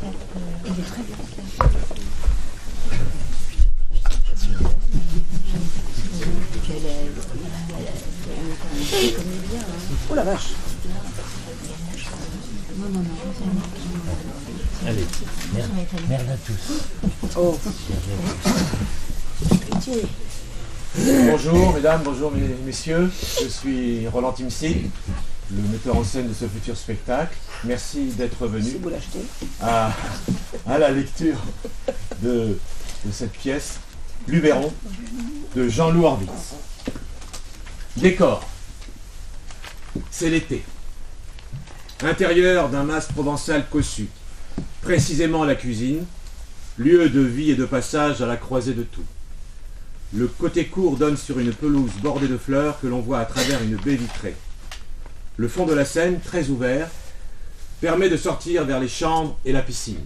Il est très bien. Oh la vache. Non. Allez, merde à tous. Oh. Bonjour mesdames, bonjour messieurs, je suis Roland Timsit, le metteur en scène de ce futur spectacle. Merci d'être venu Vous l'achetez à la lecture de cette pièce, Luberon, de Jean-Loup Horvitz. Décor. C'est l'été. Intérieur d'un mas provençal cossu. Précisément la cuisine, lieu de vie et de passage à la croisée de tout. Le côté court donne sur une pelouse bordée de fleurs que l'on voit à travers une baie vitrée. Le fond de la scène, très ouvert, permet de sortir vers les chambres et la piscine.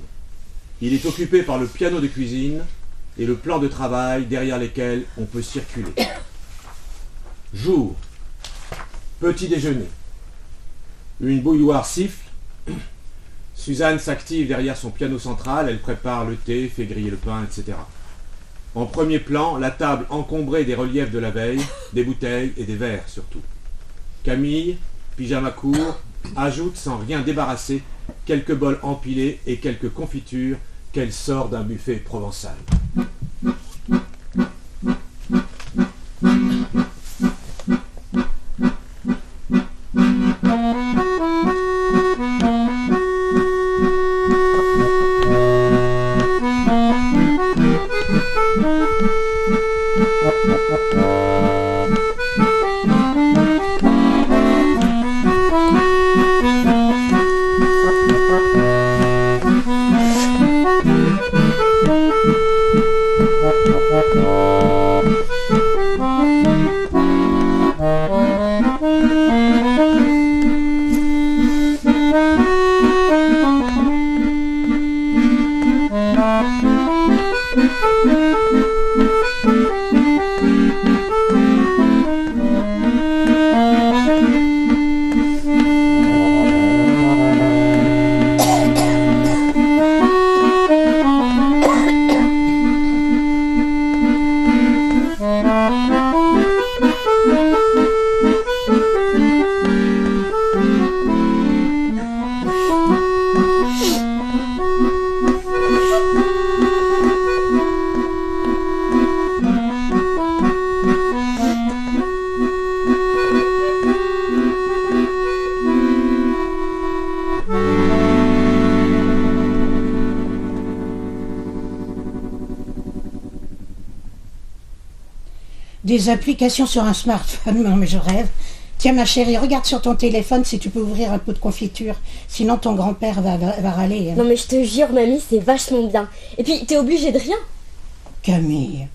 Il est occupé par le piano de cuisine et le plan de travail derrière lesquels on peut circuler. Jour. Petit déjeuner. Une bouilloire siffle. Suzanne s'active derrière son piano central, elle prépare le thé, fait griller le pain, etc. En premier plan, la table encombrée des reliefs de la veille, des bouteilles et des verres surtout. Camille, pyjama court, ajoute sans rien débarrasser quelques bols empilés et quelques confitures qu'elle sort d'un buffet provençal. Des applications sur un smartphone, non mais je rêve. Tiens ma chérie, regarde sur ton téléphone si tu peux ouvrir un pot de confiture. Sinon ton grand-père va râler. Hein. Non mais je te jure mamie, c'est vachement bien. Et puis t'es obligée de rien. Camille,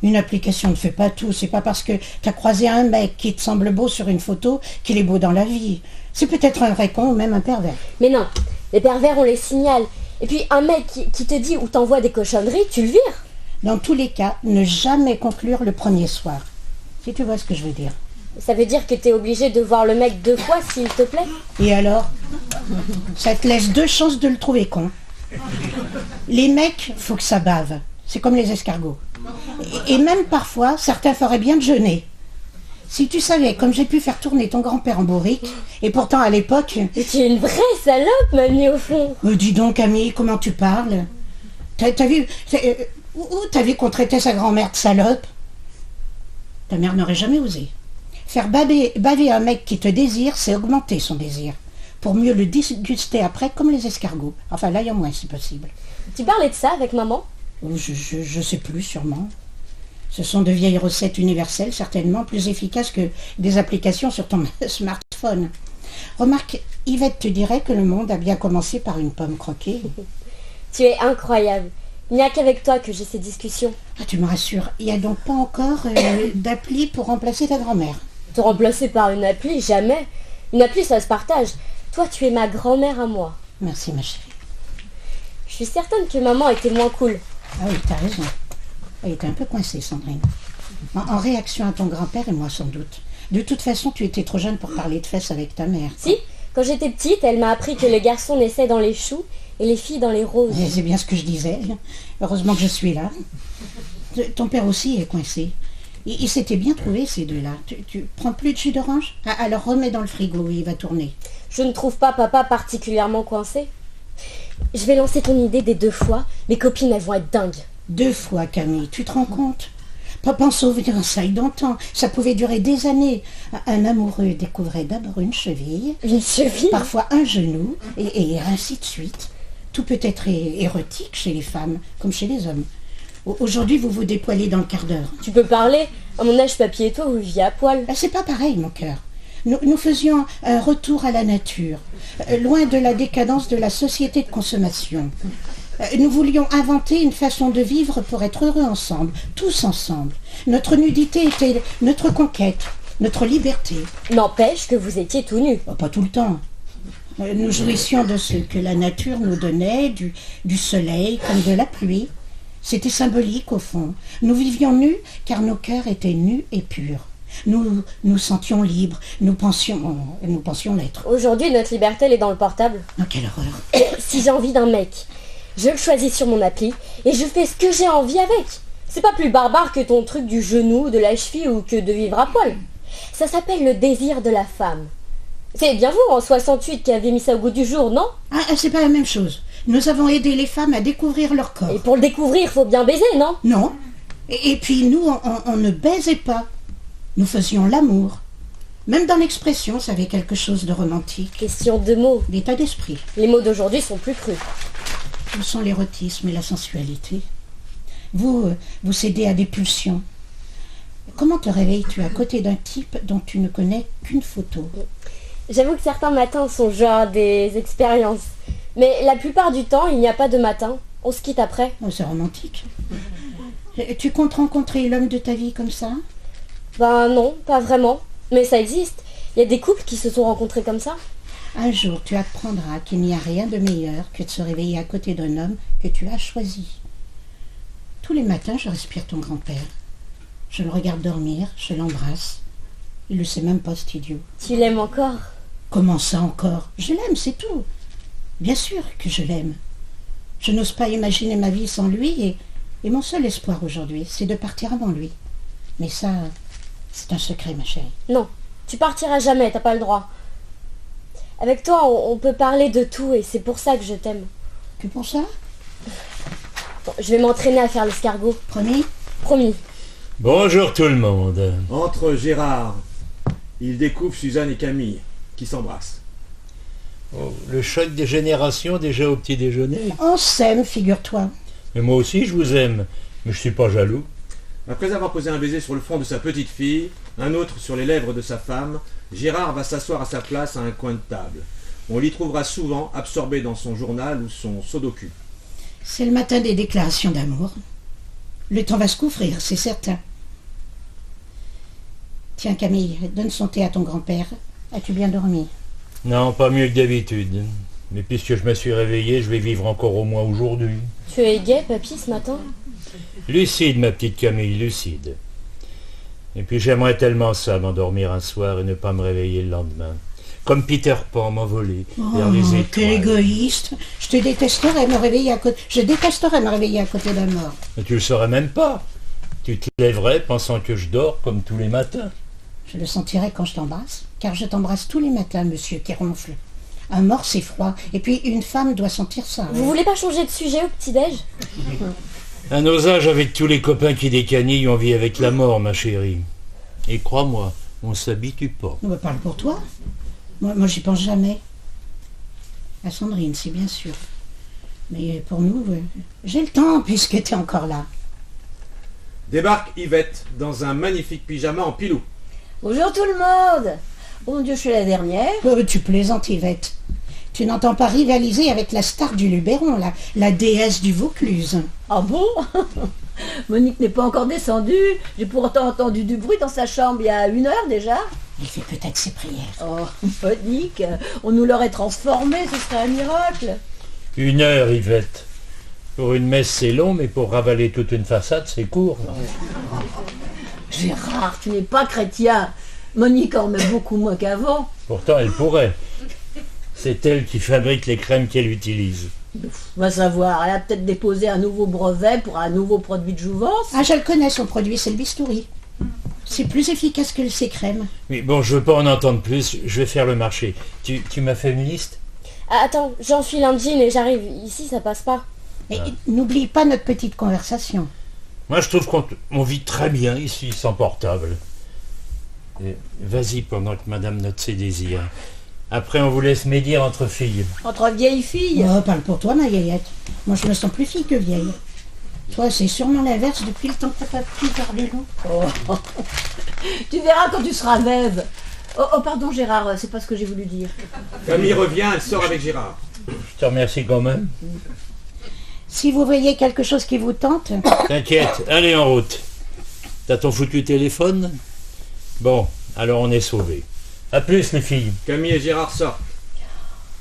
une application ne fait pas tout. C'est pas parce que t'as croisé un mec qui te semble beau sur une photo qu'il est beau dans la vie. C'est peut-être un vrai con ou même un pervers. Mais non, les pervers on les signale. Et puis un mec qui te dit ou t'envoie des cochonneries, tu le vires. Dans tous les cas, ne jamais conclure le premier soir. Si tu vois ce que je veux dire. Ça veut dire que t'es obligé de voir le mec 2 fois s'il te plaît. Et alors? Ça te laisse 2 chances de le trouver con. Les mecs, faut que ça bave. C'est comme les escargots. Et même parfois, certains feraient bien de jeûner. Si tu savais comme j'ai pu faire tourner ton grand-père en bourrique, et pourtant à l'époque... Mais tu es une vraie salope, mamie, au fond. Dis donc, Camille, comment tu parles? T'as vu... Où t'as vu qu'on traitait sa grand-mère de salope? Ta mère n'aurait jamais osé. Faire baver un mec qui te désire, c'est augmenter son désir. Pour mieux le déguster après, comme les escargots. Enfin, là, il y a moins, si possible. Tu parlais de ça avec maman? Je sais plus, sûrement. Ce sont de vieilles recettes universelles, certainement plus efficaces que des applications sur ton smartphone. Remarque, Yvette te dirait que le monde a bien commencé par une pomme croquée. Tu es incroyable. Il n'y a qu'avec toi que j'ai ces discussions. Ah, tu me rassures. Il n'y a donc pas encore d'appli pour remplacer ta grand-mère? Te remplacer par une appli, jamais. Une appli, ça se partage. Toi, tu es ma grand-mère à moi. Merci, ma chérie. Je suis certaine que maman était moins cool. Ah oui, t'as raison. Elle était un peu coincée, Sandrine. En réaction à ton grand-père et moi, sans doute. De toute façon, tu étais trop jeune pour parler de fesses avec ta mère. Si, quand j'étais petite, elle m'a appris que les garçons naissaient dans les choux et les filles dans les roses. Et c'est bien ce que je disais. Heureusement que je suis là. Ton père aussi est coincé. Il s'était bien trouvé, ces deux-là. Tu prends plus de jus d'orange? Alors remets dans le frigo, il va tourner. Je ne trouve pas papa particulièrement coincé. Je vais lancer ton idée des 2 fois. Mes copines, elles vont être dingues. 2 fois, Camille, tu te rends compte? Pense aux fiançailles d'antan. Ça pouvait durer des années. Un amoureux découvrait d'abord une cheville, Une cheville? parfois un genou, et ainsi de suite. Tout peut être érotique chez les femmes, comme chez les hommes. Aujourd'hui, vous vous dépoilez dans le quart d'heure. Tu peux parler? À mon âge, papy et toi, vous viviez à poil. C'est pas pareil, mon cœur. Nous faisions un retour à la nature, loin de la décadence de la société de consommation. Nous voulions inventer une façon de vivre pour être heureux ensemble, tous ensemble. Notre nudité était notre conquête, notre liberté. N'empêche que vous étiez tout nu. Pas tout le temps. Nous jouissions de ce que la nature nous donnait, du soleil comme de la pluie. C'était symbolique au fond. Nous vivions nus car nos cœurs étaient nus et purs. Nous nous sentions libres, nous pensions l'être. Aujourd'hui, notre liberté, elle est dans le portable. Oh, quelle horreur. Si j'ai envie d'un mec, je le choisis sur mon appli et je fais ce que j'ai envie avec. C'est pas plus barbare que ton truc du genou, de la cheville ou que de vivre à poil. Ça s'appelle le désir de la femme. C'est bien vous, en 68, qui avez mis ça au goût du jour, non? C'est pas la même chose. Nous avons aidé les femmes à découvrir leur corps. Et pour le découvrir, faut bien baiser, non? Non. Et puis nous, on ne baisait pas. Nous faisions l'amour. Même dans l'expression, ça avait quelque chose de romantique. Question de mots. L'état d'esprit. Les mots d'aujourd'hui sont plus crus. Où sont l'érotisme et la sensualité? Vous cédez à des pulsions. Comment te réveilles-tu à côté d'un type dont tu ne connais qu'une photo? J'avoue que certains matins sont genre des expériences. Mais la plupart du temps, il n'y a pas de matin. On se quitte après. Oh, c'est romantique. Tu comptes rencontrer l'homme de ta vie comme ça? Ben non, pas vraiment. Mais ça existe. Il y a des couples qui se sont rencontrés comme ça. Un jour, tu apprendras qu'il n'y a rien de meilleur que de se réveiller à côté d'un homme que tu as choisi. Tous les matins, je respire ton grand-père. Je le regarde dormir, je l'embrasse. Il ne le sait même pas, cet idiot. Tu l'aimes encore? Comment ça encore? Je l'aime, c'est tout. Bien sûr que je l'aime. Je n'ose pas imaginer ma vie sans lui et mon seul espoir aujourd'hui, c'est de partir avant lui. Mais ça, c'est un secret, ma chérie. Non, tu partiras jamais, t'as pas le droit. Avec toi, on peut parler de tout et c'est pour ça que je t'aime. Que pour ça? Bon, je vais m'entraîner à faire l'escargot. Promis? Promis. Bonjour tout le monde. Entre Gérard, il découvre Suzanne et Camille, qui s'embrassent. Oh, le choc des générations déjà au petit déjeuner. On s'aime, figure-toi. Mais moi aussi je vous aime, mais je suis pas jaloux. Après avoir posé un baiser sur le front de sa petite fille, un autre sur les lèvres de sa femme, Gérard va s'asseoir à sa place à un coin de table. On l'y trouvera souvent absorbé dans son journal ou son sudoku. C'est le matin des déclarations d'amour. Le temps va se couvrir, c'est certain. Tiens, Camille, donne son thé à ton grand-père. As-tu bien dormi? Non, pas mieux que d'habitude. Mais puisque je me suis réveillé, je vais vivre encore au moins aujourd'hui. Tu es gai, papy, ce matin? Lucide, ma petite Camille, lucide. Et puis j'aimerais tellement ça, m'endormir un soir et ne pas me réveiller le lendemain. Comme Peter Pan m'envoler vers les étoiles. Quel égoïste. Je détesterais me réveiller à côté d'un mort. Mais tu le saurais même pas. Tu te lèverais pensant que je dors comme tous les matins. Je le sentirais quand je t'embrasse, car je t'embrasse tous les matins, monsieur qui ronfle. Un mort, c'est froid, et puis une femme doit sentir ça. Vous voulez pas changer de sujet au petit-déj? À nos âges, avec tous les copains qui décanillent, on vit avec la mort, ma chérie. Et crois-moi, on s'habitue pas. On me parle pour toi. Moi, j'y pense jamais. À Sandrine, c'est bien sûr. Mais pour nous, j'ai le temps, puisque t'es encore là. Débarque Yvette dans un magnifique pyjama en pilou. Bonjour tout le monde. Oh mon Dieu, je suis la dernière. Tu plaisantes, Yvette. Tu n'entends pas rivaliser avec la star du Luberon, la déesse du Vaucluse. Ah bon? Monique n'est pas encore descendue. J'ai pourtant entendu du bruit dans sa chambre il y a 1 heure déjà. Il fait peut-être ses prières. Oh, Monique, on nous l'aurait transformée, ce serait un miracle. 1 heure, Yvette. Pour une messe, c'est long, mais pour ravaler toute une façade, c'est court. Gérard, tu n'es pas chrétien. Monique en met beaucoup moins qu'avant. Pourtant, elle pourrait. C'est elle qui fabrique les crèmes qu'elle utilise. Va savoir, elle a peut-être déposé un nouveau brevet pour un nouveau produit de jouvence. Ah, je le connais, son produit, c'est le bistouri. C'est plus efficace que ses crèmes. Oui, bon, je veux pas en entendre plus, je vais faire le marché. Tu m'as fait une liste? Ah, attends, j'enfile un jean et j'arrive. Ici, ça passe pas. Et n'oublie pas notre petite conversation. Moi, je trouve qu'on vit très bien ici, sans portable. Vas-y, pendant que madame note ses désirs. Après, on vous laisse médire entre filles. Entre vieilles filles. Oh, parle pour toi, ma vieillette. Moi, je me sens plus fille que vieille. Toi, c'est sûrement l'inverse depuis le temps que t'as pas pu faire de loup. Oh. Tu verras quand tu seras veuve. Oh, pardon Gérard, c'est pas ce que j'ai voulu dire. Camille revient, elle sort avec Gérard. Je te remercie quand même. Si vous voyez quelque chose qui vous tente... T'inquiète, allez en route. T'as ton foutu téléphone? Bon, alors on est sauvés. À plus les filles. Camille et Gérard sortent.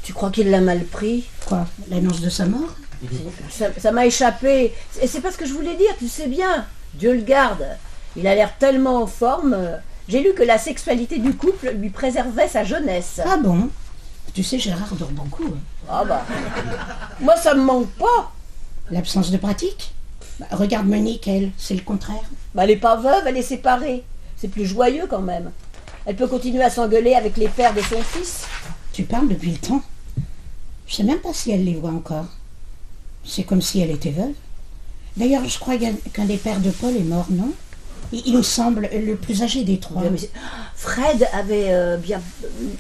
Tu crois qu'il l'a mal pris? Quoi? L'annonce de sa mort? Ça m'a échappé. Et c'est pas ce que je voulais dire, tu sais bien. Dieu le garde. Il a l'air tellement en forme. J'ai lu que la sexualité du couple lui préservait sa jeunesse. Ah bon? Tu sais, Gérard dort beaucoup. Ah bah. Moi, ça me manque pas. L'absence de pratique? Regarde Monique, elle, c'est le contraire. Bah, elle est pas veuve, elle est séparée. C'est plus joyeux quand même. Elle peut continuer à s'engueuler avec les pères de son fils. Tu parles depuis le temps. Je sais même pas si elle les voit encore. C'est comme si elle était veuve. D'ailleurs, je crois qu'un des pères de Paul est mort, non? Il me semble le plus âgé des trois. Fred avait bien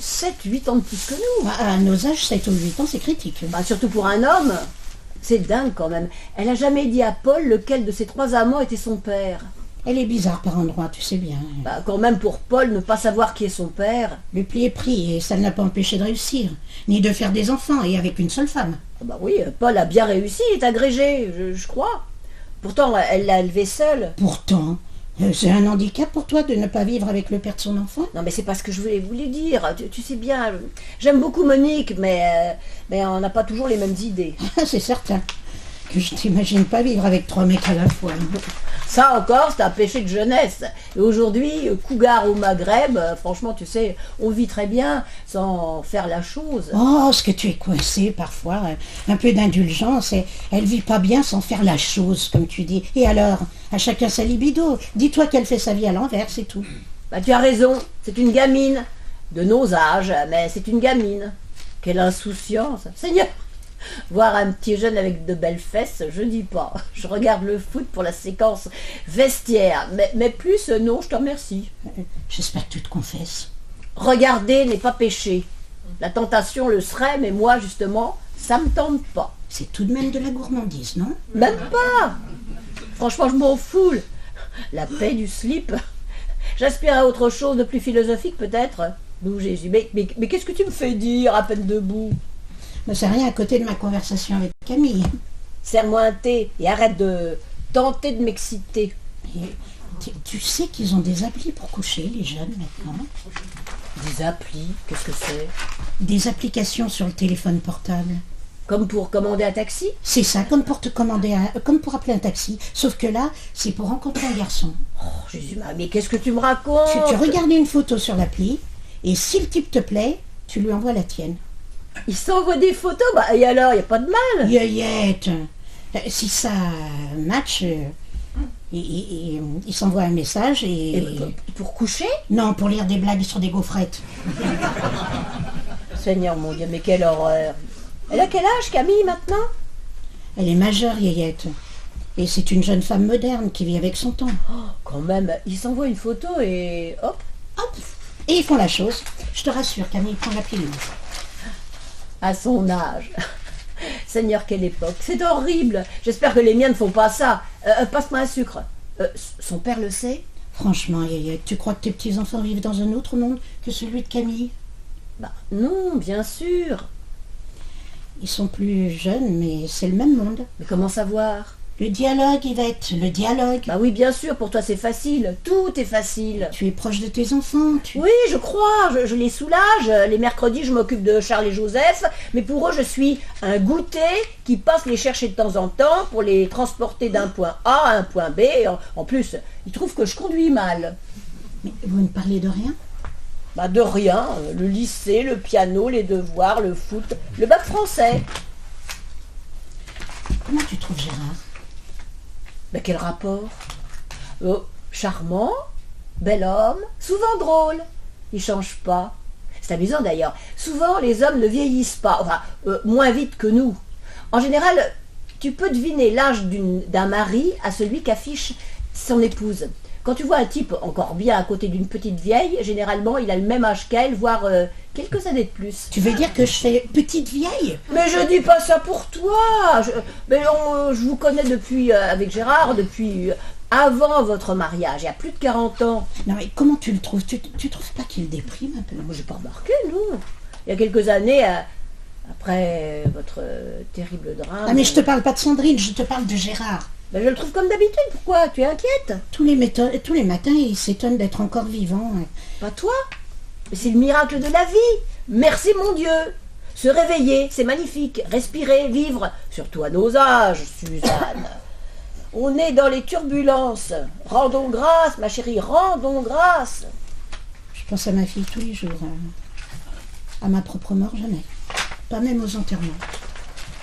7-8 ans de plus que nous. À nos âges, 7 ou 8 ans, c'est critique. Bah, surtout pour un homme. C'est dingue quand même. Elle a jamais dit à Paul lequel de ses 3 amants était son père. Elle est bizarre par endroits, tu sais bien. Bah, quand même pour Paul, ne pas savoir qui est son père. Le pli est pris et ça ne l'a pas empêché de réussir, ni de faire des enfants, et avec une seule femme. Ah bah oui, Paul a bien réussi, il est agrégé, je crois. Pourtant, elle l'a élevé seule. Pourtant, c'est un handicap pour toi de ne pas vivre avec le père de son enfant? Non mais c'est pas ce que je voulais vous dire. Tu sais bien, j'aime beaucoup Monique, mais on n'a pas toujours les mêmes idées. C'est certain que je t'imagine pas vivre avec 3 mecs à la fois. Ça encore, c'est un péché de jeunesse. Et aujourd'hui, cougar au Maghreb, franchement, tu sais, on vit très bien sans faire la chose. Oh, ce que tu es coincé parfois. Un peu d'indulgence. Et elle vit pas bien sans faire la chose, comme tu dis. Et alors, à chacun sa libido. Dis-toi qu'elle fait sa vie à l'envers, c'est tout. Bah tu as raison, c'est une gamine. De nos âges, mais c'est une gamine. Quelle insouciance. Seigneur, voir un petit jeune avec de belles fesses, je dis pas. Je regarde le foot pour la séquence vestiaire. Mais plus, non, je te remercie. J'espère que tu te confesses. Regarder n'est pas péché. La tentation le serait, mais moi, justement, ça me tente pas. C'est tout de même de la gourmandise, non? Même pas. Franchement, je m'en fous. La paix du slip. J'aspire à autre chose de plus philosophique, peut-être. Nous, Jésus. Mais qu'est-ce que tu me fais dire à peine debout? Mais c'est rien à côté de ma conversation avec Camille. Serre-moi un thé et arrête de tenter de m'exciter. Tu sais qu'ils ont des applis pour coucher, les jeunes, maintenant? Des applis? Qu'est-ce que c'est? Des applications sur le téléphone portable. Comme pour commander un taxi? C'est ça, comme pour te commander comme pour appeler un taxi. Sauf que là, c'est pour rencontrer un garçon. Oh, Jésus, mais qu'est-ce que tu me racontes? Tu regardes une photo sur l'appli, et si le type te plaît, tu lui envoies la tienne. Il s'envoie des photos, bah et alors, il n'y a pas de mal. Yoyette, si ça match, il s'envoie un message et... Pour coucher? Non, pour lire des blagues sur des gaufrettes. Seigneur mon Dieu, mais quelle horreur. Elle a quel âge, Camille, maintenant? Elle est majeure, Yoyette. Et c'est une jeune femme moderne qui vit avec son temps. Oh, quand même, il s'envoie une photo et hop. Hop. Et ils font la chose. Je te rassure, Camille, prends la pilule. À son âge. Seigneur, quelle époque. C'est horrible. J'espère que les miens ne font pas ça. Passe-moi un sucre. Son père le sait? Franchement, Yoyette, tu crois que tes petits-enfants vivent dans un autre monde que celui de Camille? Bah non, bien sûr. Ils sont plus jeunes, mais c'est le même monde. Mais comment savoir? Le dialogue, Yvette, le dialogue. Bah oui, bien sûr, pour toi c'est facile. Tout est facile. Tu es proche de tes enfants, Oui, je crois, je les soulage. Les mercredis, je m'occupe de Charles et Joseph. Mais pour eux, je suis un goûter qui passe les chercher de temps en temps pour les transporter d'un point A à un point B. En plus, ils trouvent que je conduis mal. Mais vous ne parlez de rien? Bah de rien. Le lycée, le piano, les devoirs, le foot, le bac français. Comment tu trouves Gérard? Mais quel rapport? Charmant, bel homme, souvent drôle. Il change pas. C'est amusant d'ailleurs. Souvent, les hommes ne vieillissent pas, enfin, moins vite que nous. En général, tu peux deviner l'âge d'un mari à celui qu'affiche son épouse. Quand tu vois un type encore bien à côté d'une petite vieille, généralement, il a le même âge qu'elle, voire quelques années de plus. Tu veux dire que je fais petite vieille? Mais je dis pas ça pour toi. Je vous connais depuis, avec Gérard, depuis avant votre mariage, il y a plus de 40 ans. Non mais comment tu le trouves? Tu trouves pas qu'il déprime un peu? Moi, j'ai pas remarqué, non. Il y a quelques années, après votre terrible drame... Ah mais je te parle pas de Sandrine, je te parle de Gérard. Ben, je le trouve comme d'habitude, pourquoi? Tu es inquiète? Tous les matins, il s'étonne d'être encore vivant. Pas toi. Mais c'est le miracle de la vie. Merci mon Dieu. Se réveiller, c'est magnifique. Respirer, vivre, surtout à nos âges, Suzanne. On est dans les turbulences. Rendons grâce, ma chérie, rendons grâce. Je pense à ma fille tous les jours. À ma propre mort, jamais. Pas même aux enterrements.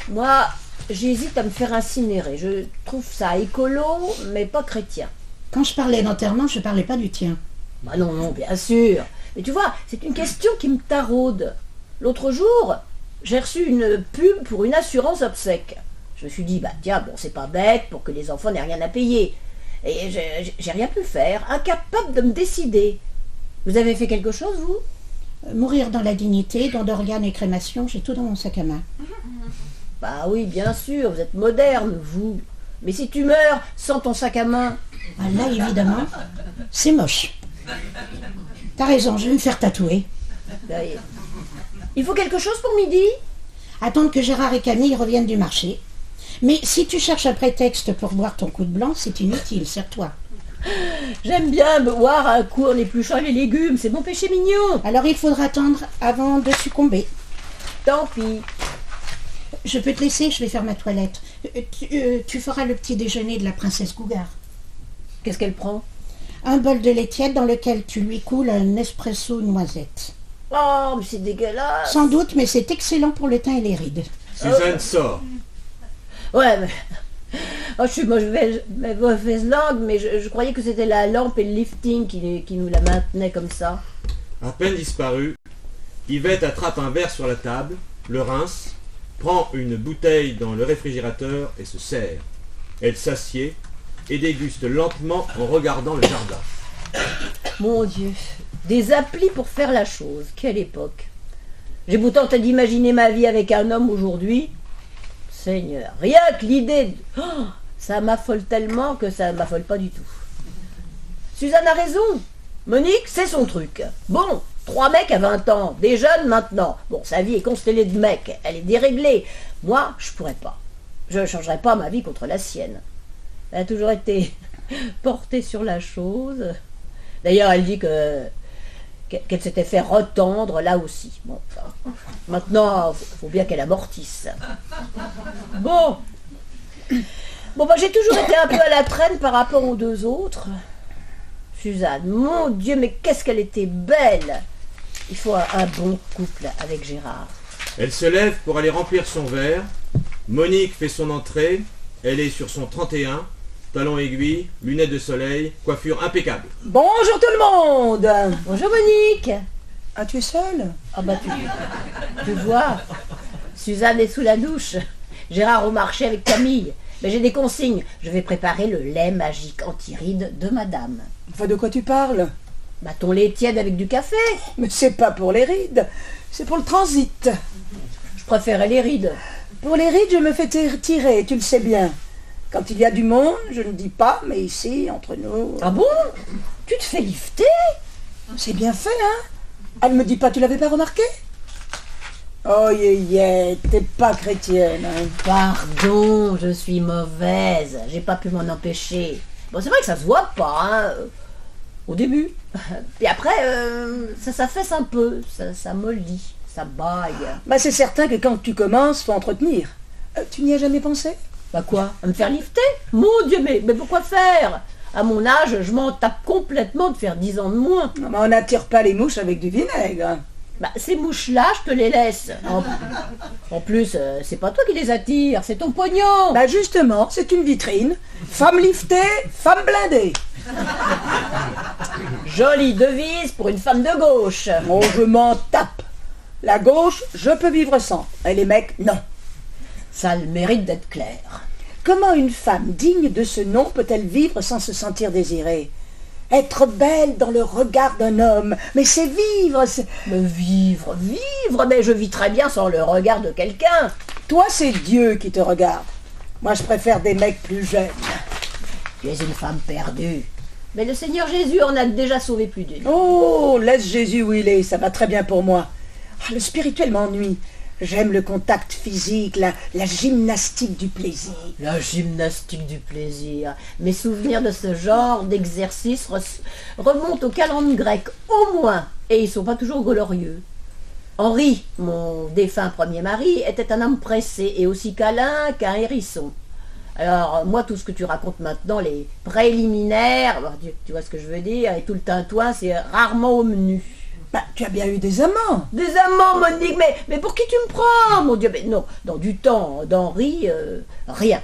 Moi, j'hésite à me faire incinérer. Je trouve ça écolo, mais pas chrétien. Quand je parlais d'enterrement, je parlais pas du tien. Bah non, non, bien sûr. Mais tu vois, c'est une question qui me taraude. L'autre jour, j'ai reçu une pub pour une assurance obsèques. Je me suis dit, bah tiens, bon, c'est pas bête pour que les enfants n'aient rien à payer. Et j'ai rien pu faire, incapable de me décider. Vous avez fait quelque chose, vous? Mourir dans la dignité, don d'organes et crémation, j'ai tout dans mon sac à main. Bah oui, bien sûr, vous êtes moderne, vous. Mais si tu meurs sans ton sac à main... Ah là, évidemment, c'est moche. T'as raison, je vais me faire tatouer. Il faut quelque chose pour midi? Attendre que Gérard et Camille reviennent du marché. Mais si tu cherches un prétexte pour boire ton coup de blanc, c'est inutile, serre-toi. J'aime bien boire un coup en épluchant les légumes, c'est mon péché mignon. Alors il faudra attendre avant de succomber. Tant pis. Je peux te laisser, je vais faire ma toilette. Tu feras le petit déjeuner de la princesse Gougar. Qu'est-ce qu'elle prend? Un bol de lait tiède dans lequel tu lui coules un espresso noisette. Oh, mais c'est dégueulasse. Sans doute, mais c'est excellent pour le teint et les rides. Suzanne sort. Ouais, mais... Oh, je suis mauvaise langue, mais je croyais que c'était la lampe et le lifting qui nous la maintenaient comme ça. À peine disparue, Yvette attrape un verre sur la table, le rince, prend une bouteille dans le réfrigérateur et se sert. Elle s'assied et déguste lentement en regardant le jardin. Mon Dieu, des applis pour faire la chose, quelle époque. J'ai beau tenter d'imaginer ma vie avec un homme aujourd'hui. Seigneur, rien que l'idée, ça m'affole tellement que ça ne m'affole pas du tout. Suzanne a raison. Monique, c'est son truc. Bon, 3 mecs à 20 ans, des jeunes maintenant. Bon, sa vie est constellée de mecs, elle est déréglée. Moi, je pourrais pas. Je ne changerais pas ma vie contre la sienne. Elle a toujours été portée sur la chose. D'ailleurs, elle dit qu'elle s'était fait retendre là aussi. Bon, maintenant, faut bien qu'elle amortisse. Bon, bah, j'ai toujours été un peu à la traîne par rapport aux 2 autres. Suzanne, mon Dieu, mais qu'est-ce qu'elle était belle! Il faut un bon couple avec Gérard. Elle se lève pour aller remplir son verre. Monique fait son entrée. Elle est sur son 31. Talons aiguilles, lunettes de soleil, coiffure impeccable. Bonjour tout le monde. Bonjour Monique. Ah, tu es seule? Ah bah tu vois, Suzanne est sous la douche. Gérard au marché avec Camille. Mais j'ai des consignes. Je vais préparer le lait magique anti-rides de madame. Enfin, de quoi tu parles? Bah ton lait tiède avec du café. Mais c'est pas pour les rides, c'est pour le transit. Je préférais les rides. Pour les rides, je me fais tirer, tu le sais bien. Quand il y a du monde, je ne dis pas, mais ici, entre nous... Ah bon? Tu te fais lifter? C'est bien fait, hein? Elle me dit pas, tu l'avais pas remarqué? Oh, t'es pas chrétienne, hein? Pardon, je suis mauvaise. J'ai pas pu m'en empêcher. Bon, c'est vrai que ça se voit pas, hein, au début. Puis après, ça s'affaisse un peu, ça mollit, ça baille. Bah, c'est certain que quand tu commences, faut entretenir. Tu n'y as jamais pensé? Bah quoi? À me faire lifter? Mon Dieu, mais pourquoi faire? À mon âge, je m'en tape complètement de faire 10 ans de moins. Non, mais on n'attire pas les mouches avec du vinaigre. Bah, ces mouches-là, je te les laisse. En plus, c'est pas toi qui les attire, c'est ton pognon. Bah justement, c'est une vitrine. Femme liftée, femme blindée. Jolie devise pour une femme de gauche. Oh, je m'en tape. La gauche, je peux vivre sans. Et les mecs, non. Ça a le mérite d'être clair. Comment une femme digne de ce nom peut-elle vivre sans se sentir désirée? Être belle dans le regard d'un homme, mais c'est vivre, c'est... Mais vivre, mais je vis très bien sans le regard de quelqu'un. Toi, c'est Dieu qui te regarde. Moi, je préfère des mecs plus jeunes. Tu es une femme perdue. Mais le Seigneur Jésus en a déjà sauvé plus d'une. Oh, laisse Jésus où il est, ça va très bien pour moi. Ah, le spirituel m'ennuie. J'aime le contact physique, la gymnastique du plaisir. La gymnastique du plaisir. Mes souvenirs de ce genre d'exercice remontent au calendrier grec, au moins, et ils sont pas toujours glorieux. Henri, mon défunt premier mari, était un homme pressé et aussi câlin qu'un hérisson. Alors, moi, tout ce que tu racontes maintenant, les préliminaires, tu vois ce que je veux dire, et tout le tintouin, c'est rarement au menu. Bah, tu as bien eu des amants. Des amants, Monique, mais pour qui tu me prends, mon Dieu? Mais non, dans du temps d'Henri, rien,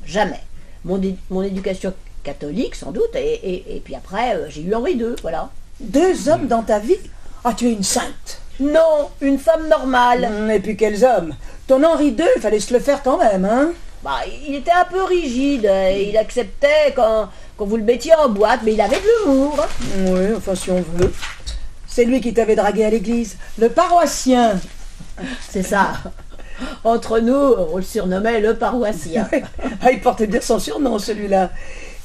jamais. Mon éducation catholique, sans doute, et puis après, j'ai eu Henri II, voilà. 2 hommes dans ta vie? Ah, tu es une sainte. Non, une femme normale. Et puis quels hommes? Ton Henri II, il fallait se le faire quand même, hein? Bah, il était un peu rigide, il acceptait quand vous le mettiez en boîte, mais il avait de l'humour. Oui, enfin si on veut. C'est lui qui t'avait dragué à l'église, le paroissien. C'est ça. Entre nous, on le surnommait le paroissien. Ah, il portait bien son surnom, celui-là.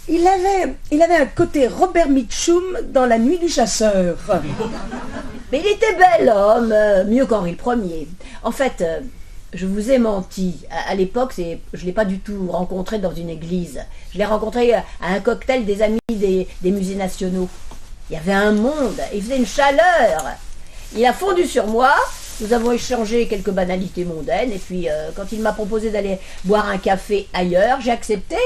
Il avait un côté Robert Mitchum dans La Nuit du chasseur. Mais il était bel homme, mieux qu'Henri Ier. En fait, je vous ai menti. À l'époque, je ne l'ai pas du tout rencontré dans une église. Je l'ai rencontré à un cocktail des amis des musées nationaux. Il y avait un monde, il faisait une chaleur. Il a fondu sur moi, nous avons échangé quelques banalités mondaines, et puis quand il m'a proposé d'aller boire un café ailleurs, j'ai accepté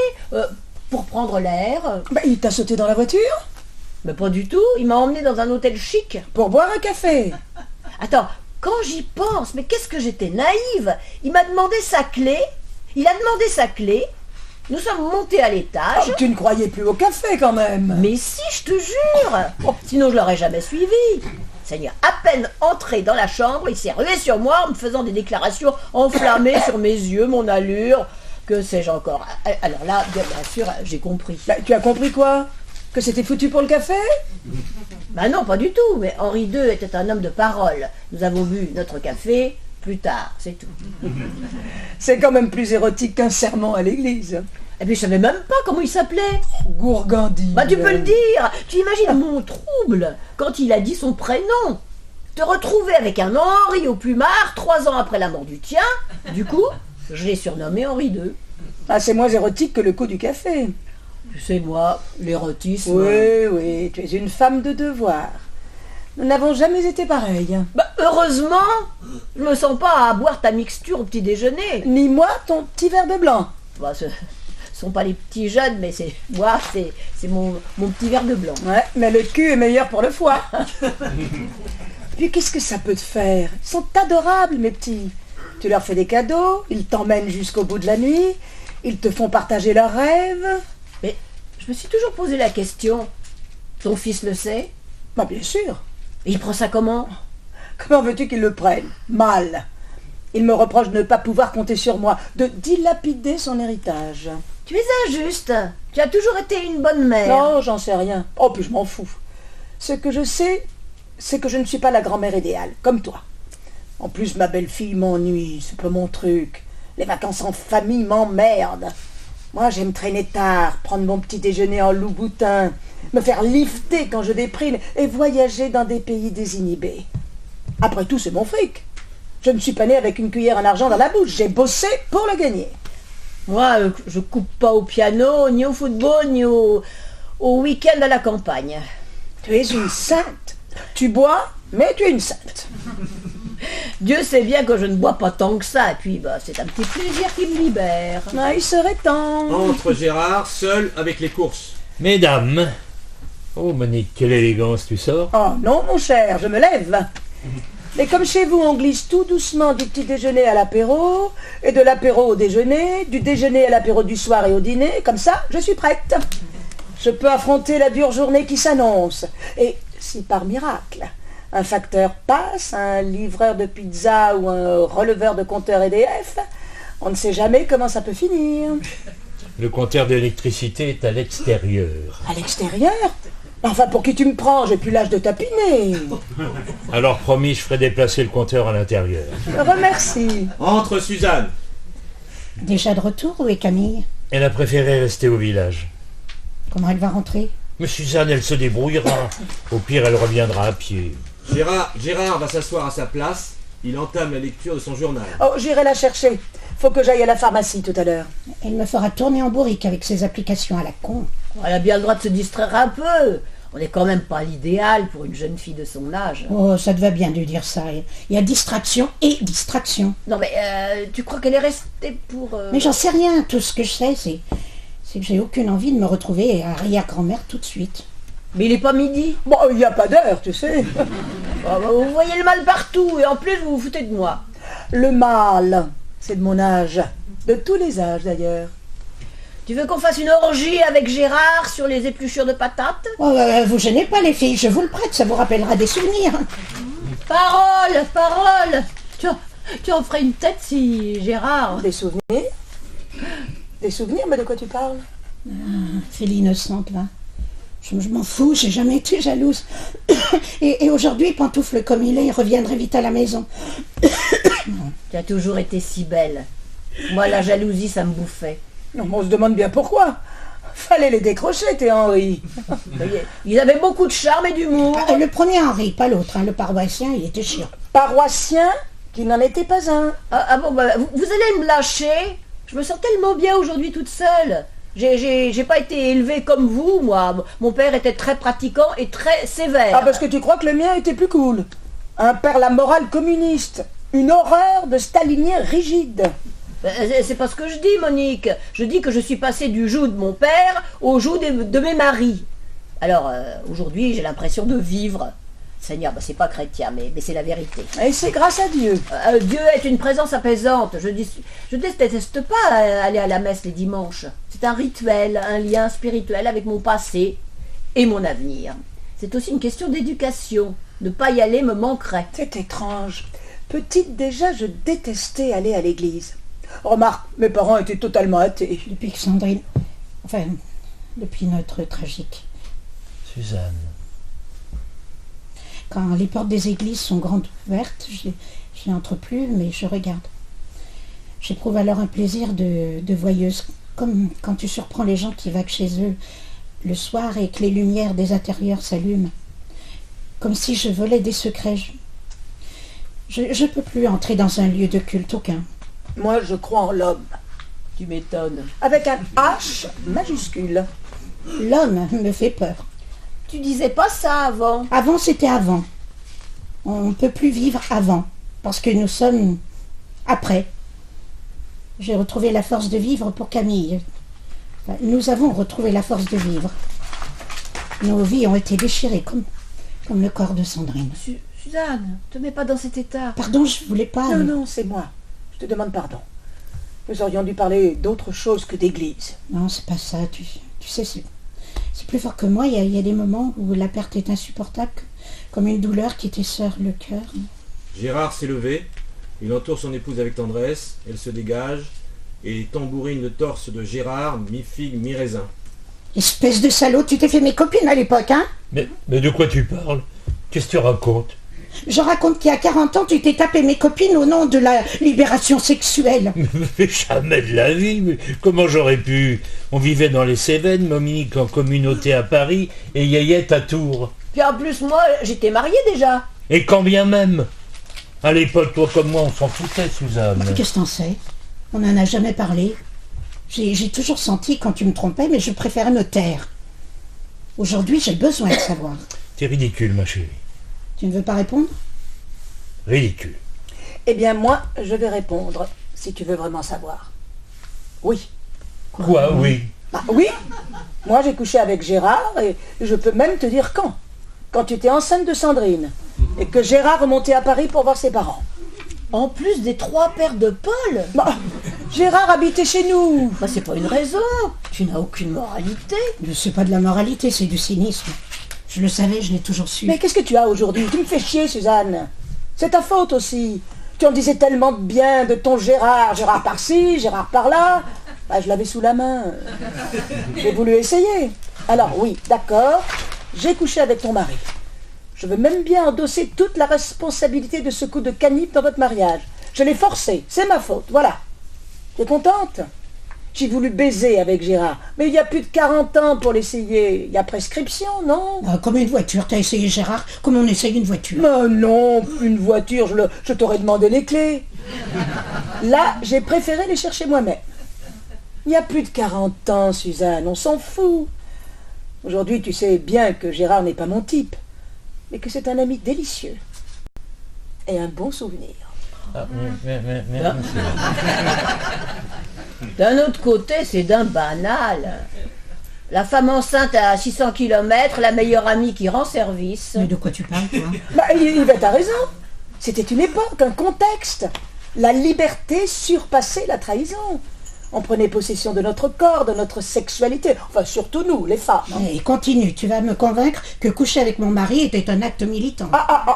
pour prendre l'air. Bah, il t'a sauté dans la voiture? Mais pas du tout, il m'a emmené dans un hôtel chic. Pour boire un café? Attends, quand j'y pense, mais qu'est-ce que j'étais naïve. Il m'a demandé sa clé, nous sommes montés à l'étage. Oh, tu ne croyais plus au café quand même. Mais si, je te jure. Sinon, je l'aurais jamais suivi. Seigneur, à peine entré dans la chambre, il s'est rué sur moi en me faisant des déclarations enflammées sur mes yeux, mon allure. Que sais-je encore? Alors là, bien sûr, j'ai compris. Bah, tu as compris quoi? Que c'était foutu pour le café? Bah non, pas du tout. Mais Henri II était un homme de parole. Nous avons bu notre café plus tard, c'est tout. C'est quand même plus érotique qu'un sermon à l'église. Et puis je savais même pas comment il s'appelait. Gourgandine. Bah tu peux le dire. Tu imagines mon trouble quand il a dit son prénom. Te retrouver avec un Henri au plumard 3 ans après la mort du tien. Du coup, je l'ai surnommé Henri II. Ah, c'est moins érotique que le coup du café. Tu sais, moi, l'érotisme... Oui, tu es une femme de devoir. Nous n'avons jamais été pareils. Bah, heureusement, je me sens pas à boire ta mixture au petit déjeuner. Ni moi, ton petit verre de blanc. Bah, ce sont pas les petits jeunes, mais c'est moi, c'est mon petit verre de blanc. Ouais, mais le cul est meilleur pour le foie. Puis qu'est-ce que ça peut te faire? Ils sont adorables, mes petits. Tu leur fais des cadeaux, ils t'emmènent jusqu'au bout de la nuit, ils te font partager leurs rêves. Mais je me suis toujours posé la question. Ton fils le sait? Bah bien sûr. Et il prend ça comment? Comment veux-tu qu'il le prenne? Mal. Il me reproche de ne pas pouvoir compter sur moi, de dilapider son héritage. Tu es injuste. Tu as toujours été une bonne mère. Non, j'en sais rien. Oh, puis je m'en fous. Ce que je sais, c'est que je ne suis pas la grand-mère idéale, comme toi. En plus, ma belle-fille m'ennuie, c'est pas mon truc. Les vacances en famille m'emmerdent. Moi, j'aime traîner tard, prendre mon petit déjeuner en loup-boutin, me faire lifter quand je déprime et voyager dans des pays désinhibés. Après tout, c'est mon fric. Je ne suis pas née avec une cuillère en argent dans la bouche. J'ai bossé pour le gagner. Moi, je coupe pas au piano, ni au football, ni au week-end à la campagne. Tu es une sainte. Tu bois, mais tu es une sainte. Dieu sait bien que je ne bois pas tant que ça, et puis bah, c'est un petit plaisir qui me libère. Ah, il serait temps. Entre Gérard, seul avec les courses. Mesdames. Oh Monique, quelle élégance tu sors. Oh non, mon cher, je me lève. Mais comme chez vous, on glisse tout doucement du petit déjeuner à l'apéro, et de l'apéro au déjeuner, du déjeuner à l'apéro du soir et au dîner, comme ça, je suis prête. Je peux affronter la dure journée qui s'annonce. Et si par miracle, un facteur passe, un livreur de pizza ou un releveur de compteur EDF, on ne sait jamais comment ça peut finir. Le compteur d'électricité est à l'extérieur. À l'extérieur? Enfin, pour qui tu me prends? J'ai plus l'âge de tapiner. Alors promis, je ferai déplacer le compteur à l'intérieur. Remercie. Entre, Suzanne. Déjà de retour, où est Camille? Elle a préféré rester au village. Comment elle va rentrer? Mais Suzanne, elle se débrouillera. Au pire, elle reviendra à pied. Gérard va s'asseoir à sa place. Il entame la lecture de son journal. Oh, j'irai la chercher. Faut que j'aille à la pharmacie tout à l'heure. Elle me fera tourner en bourrique avec ses applications à la con. Elle a bien le droit de se distraire un peu. On n'est quand même pas l'idéal pour une jeune fille de son âge. Oh, ça te va bien de dire ça. Il y a distraction et distraction. Non mais tu crois qu'elle est restée pour... Mais j'en sais rien. Tout ce que je sais, c'est que j'ai aucune envie de me retrouver arrière-grand-mère tout de suite. Mais il n'est pas midi. Bon, il n'y a pas d'heure, tu sais. Vous voyez le mal partout et en plus vous vous foutez de moi. Le mal, c'est de mon âge. De tous les âges, d'ailleurs. Tu veux qu'on fasse une orgie avec Gérard sur les épluchures de patates? Oh, vous gênez pas les filles, je vous le prête, ça vous rappellera des souvenirs. Parole. Tu en ferais une tête si Gérard... Des souvenirs? Des souvenirs, mais de quoi tu parles? Fais l'innocente, va. Je m'en fous, j'ai jamais été jalouse. Et aujourd'hui, pantoufle comme il reviendrait vite à la maison. Tu as toujours été si belle. Moi, la jalousie, ça me bouffait. Non, on se demande bien pourquoi. Fallait les décrocher, tes Henri. Ils avaient beaucoup de charme et d'humour. Le premier Henri, pas l'autre, le paroissien, il était chiant. Paroissien qui n'en était pas un. Ah bon, bah, vous allez me lâcher. Je me sens tellement bien aujourd'hui toute seule. J'ai pas été élevée comme vous, moi. Mon père était très pratiquant et très sévère. Ah, parce que tu crois que le mien était plus cool. Un père la morale communiste. Une horreur de stalinien rigide. C'est pas ce que je dis, Monique. Je dis que je suis passée du joug de mon père au joug de mes maris. Alors, aujourd'hui, j'ai l'impression de vivre. Seigneur, c'est pas chrétien, mais c'est la vérité. Et c'est grâce à Dieu. Dieu est une présence apaisante. Je déteste pas aller à la messe les dimanches. C'est un rituel, un lien spirituel avec mon passé et mon avenir. C'est aussi une question d'éducation. Ne pas y aller me manquerait. C'est étrange. Petite déjà, je détestais aller à l'église. Remarque, mes parents étaient totalement athées. Depuis que Sandrine... Enfin, depuis notre tragique. Suzanne. Quand les portes des églises sont grandes ouvertes, je n'y entre plus, mais je regarde. J'éprouve alors un plaisir de voyeuse, comme quand tu surprends les gens qui vaguent chez eux le soir et que les lumières des intérieurs s'allument. Comme si je volais des secrets. Je peux plus entrer dans un lieu de culte aucun. Moi, je crois en l'homme. Tu m'étonnes. Avec un H majuscule. L'homme me fait peur. Tu disais pas ça avant. Avant, c'était avant. On ne peut plus vivre avant, parce que nous sommes après. J'ai retrouvé la force de vivre pour Camille. Enfin, nous avons retrouvé la force de vivre. Nos vies ont été déchirées, comme le corps de Sandrine. Suzanne, te mets pas dans cet état. Pardon, je voulais pas... Non, c'est moi. Je te demande pardon. Nous aurions dû parler d'autre chose que d'église. Non, c'est pas ça. Tu sais, c'est plus fort que moi. Il y a des moments où la perte est insupportable, comme une douleur qui t'esserre le cœur. Gérard s'est levé. Il entoure son épouse avec tendresse. Elle se dégage et tambourine le torse de Gérard, mi-figue, mi-raisin. Espèce de salaud, tu t'es fait mes copines à l'époque, hein? Mais de quoi tu parles? Qu'est-ce que tu racontes? Je raconte qu'il y a 40 ans, tu t'es tapé mes copines au nom de la libération sexuelle. Mais jamais de la vie, mais comment j'aurais pu? On vivait dans les Cévennes, Monique en communauté à Paris et Yayette à Tours. Puis en plus, moi, j'étais mariée déjà. Et quand bien même. À l'époque, toi comme moi, on s'en foutait, Suzanne. Qu'est-ce que t'en sais? On n'en a jamais parlé. J'ai toujours senti quand tu me trompais, mais je préférais me taire. Aujourd'hui, j'ai besoin de savoir. T'es ridicule, ma chérie. Tu ne veux pas répondre? Ridicule. Eh bien, moi, je vais répondre, si tu veux vraiment savoir. Oui. Quoi, oui? Bah oui. Moi, j'ai couché avec Gérard et je peux même te dire quand. Quand tu étais enceinte de Sandrine. et que Gérard remontait à Paris pour voir ses parents. En plus des 3 paires de Paul. Bah, Gérard habitait chez nous. Bah, c'est pas une raison. Tu n'as aucune moralité. C'est pas de la moralité, c'est du cynisme. Je le savais, je l'ai toujours su. Mais qu'est-ce que tu as aujourd'hui? Tu me fais chier, Suzanne. C'est ta faute aussi. Tu en disais tellement de bien de ton Gérard. Gérard par-ci, Gérard par-là. Bah, je l'avais sous la main. J'ai voulu essayer. Alors oui, d'accord, j'ai couché avec ton mari. Je veux même bien endosser toute la responsabilité de ce coup de canif dans votre mariage. Je l'ai forcé, c'est ma faute, voilà. Tu es contente? J'ai voulu baiser avec Gérard, mais il y a plus de 40 ans pour l'essayer. Il y a prescription, non? Ah, comme une voiture, t'as essayé Gérard, comme on essaye une voiture. Mais non, une voiture, je t'aurais demandé les clés. Là, j'ai préféré les chercher moi-même. Il y a plus de 40 ans, Suzanne, on s'en fout. Aujourd'hui, tu sais bien que Gérard n'est pas mon type, mais que c'est un ami délicieux et un bon souvenir. D'un autre côté, c'est d'un banal. La femme enceinte à 600 km, la meilleure amie qui rend service. Mais de quoi tu parles, toi? Bah, Yvette a raison. C'était une époque, un contexte. La liberté surpassait la trahison. On prenait possession de notre corps, de notre sexualité. Enfin, surtout nous, les femmes. Et continue, tu vas me convaincre que coucher avec mon mari était un acte militant.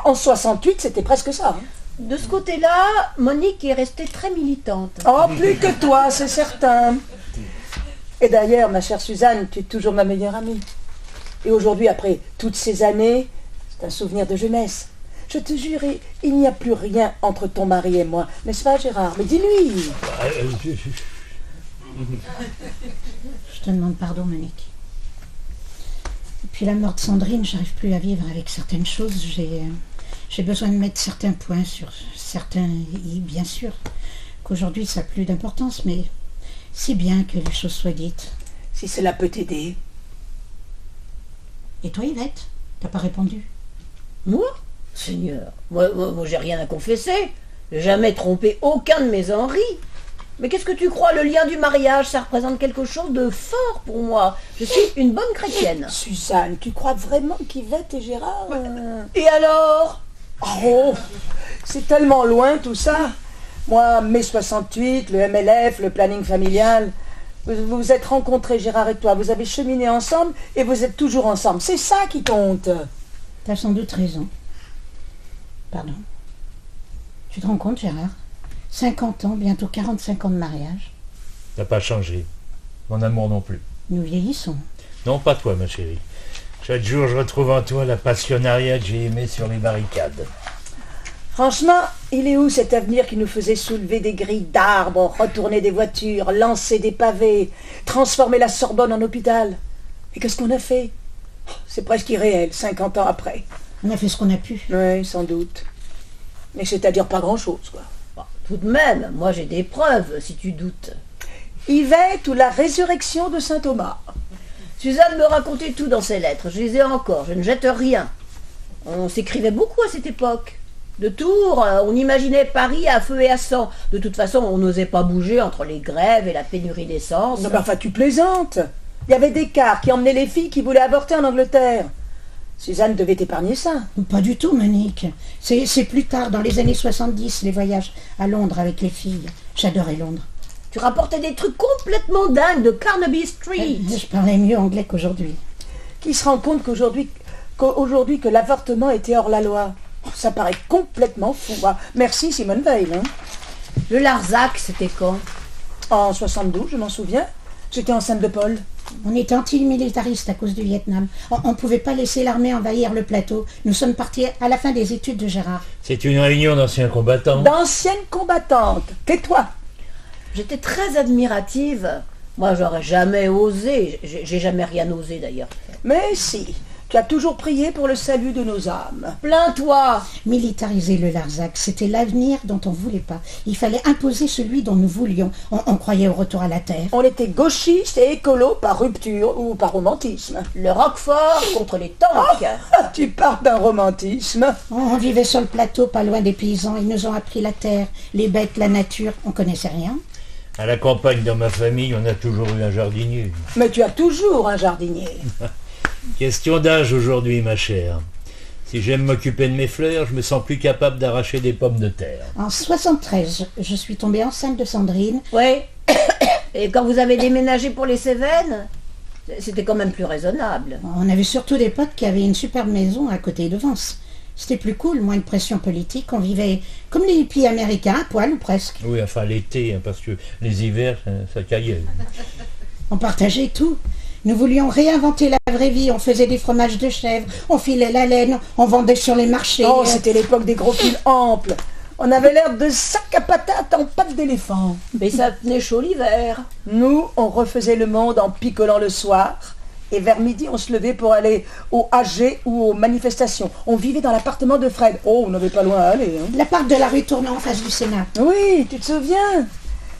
En 68, c'était presque ça. Hein. De ce côté-là, Monique est restée très militante. Oh, plus que toi, c'est certain. Et d'ailleurs, ma chère Suzanne, tu es toujours ma meilleure amie. Et aujourd'hui, après toutes ces années, c'est un souvenir de jeunesse. Je te jure, il n'y a plus rien entre ton mari et moi. N'est-ce pas, Gérard? Mais dis-lui. Je te demande pardon, Monique. Depuis la mort de Sandrine, j'arrive plus à vivre avec certaines choses. J'ai besoin de mettre certains points sur certains i, bien sûr. Qu'aujourd'hui, ça n'a plus d'importance, mais c'est bien que les choses soient dites. Si cela peut t'aider. Et toi, Yvette, t'as pas répondu? Moi? Seigneur, moi j'ai rien à confesser. J'ai jamais trompé aucun de mes Henri. Mais qu'est-ce que tu crois, le lien du mariage, ça représente quelque chose de fort pour moi. Je suis une bonne chrétienne. Suzanne, tu crois vraiment qu'Yvette et Gérard... Et alors? Oh, c'est tellement loin tout ça. Moi, mai 68, le MLF, le planning familial. Vous vous êtes rencontrés, Gérard et toi, vous avez cheminé ensemble et vous êtes toujours ensemble. C'est ça qui compte. T'as sans doute raison. Pardon. Tu te rends compte, Gérard? 50 ans, bientôt 45 ans de mariage. T'as pas changé. Mon amour non plus. Nous vieillissons. Non, pas toi, ma chérie. Chaque jour, je retrouve en toi la passionnariat que j'ai aimé sur les barricades. Franchement, il est où cet avenir qui nous faisait soulever des grilles d'arbres, retourner des voitures, lancer des pavés, transformer la Sorbonne en hôpital? Et qu'est-ce qu'on a fait? C'est presque irréel, 50 ans après. On a fait ce qu'on a pu. Oui, sans doute. Mais c'est-à-dire pas grand-chose, quoi. Bon, tout de même, moi j'ai des preuves, si tu doutes. Yvette ou la résurrection de saint Thomas. Suzanne me racontait tout dans ses lettres, je les ai encore, je ne jette rien. On s'écrivait beaucoup à cette époque. De Tours, on imaginait Paris à feu et à sang. De toute façon, on n'osait pas bouger entre les grèves et la pénurie d'essence. Non, mais enfin, tu plaisantes. Il y avait des cars qui emmenaient les filles qui voulaient avorter en Angleterre. Suzanne devait épargner ça. Pas du tout, Monique. C'est plus tard, dans les années 70, les voyages à Londres avec les filles. J'adorais Londres. Tu rapportais des trucs complètement dingues de Carnaby Street. Je parlais mieux anglais qu'aujourd'hui. Qui se rend compte qu'aujourd'hui que l'avortement était hors la loi? Ça paraît complètement fou. Ah, merci Simone Veil. Hein. Le Larzac, c'était quand? En 72, je m'en souviens. J'étais enceinte de Paul. On était anti-militariste à cause du Vietnam. On ne pouvait pas laisser l'armée envahir le plateau. Nous sommes partis à la fin des études de Gérard. C'est une réunion d'anciens combattants. D'anciennes combattantes. Tais-toi. J'étais très admirative. Moi, j'aurais jamais osé. J'ai jamais rien osé d'ailleurs. Mais si, tu as toujours prié pour le salut de nos âmes. Plains-toi. Militariser le Larzac, c'était l'avenir dont on ne voulait pas. Il fallait imposer celui dont nous voulions. On croyait au retour à la terre. On était gauchistes et écolos par rupture ou par romantisme. Le Roquefort contre les tanks. Ah, tu parles d'un romantisme. On vivait sur le plateau, pas loin des paysans. Ils nous ont appris la terre, les bêtes, la nature. On connaissait rien. À la campagne, dans ma famille, on a toujours eu un jardinier. Mais tu as toujours un jardinier. Question d'âge aujourd'hui, ma chère. Si j'aime m'occuper de mes fleurs, je me sens plus capable d'arracher des pommes de terre. En 73, je suis tombée enceinte de Sandrine. Oui. Et quand vous avez déménagé pour les Cévennes, c'était quand même plus raisonnable. On avait surtout des potes qui avaient une superbe maison à côté de Vence. C'était plus cool, moins de pression politique. On vivait comme les hippies américains, à poil ou presque. Oui, enfin l'été, hein, parce que les hivers, ça caillait. On partageait tout. Nous voulions réinventer la vraie vie. On faisait des fromages de chèvre, on filait la laine, on vendait sur les marchés. Oh, c'était l'époque des gros pulls amples. On avait l'air de sacs à patates en pattes d'éléphant. Mais ça tenait chaud l'hiver. Nous, on refaisait le monde en picolant le soir. Et vers midi, on se levait pour aller au AG ou aux manifestations. On vivait dans l'appartement de Fred. Oh, on n'avait pas loin à aller. Hein. L'appart de la rue tournant en face du Sénat. Oui, tu te souviens?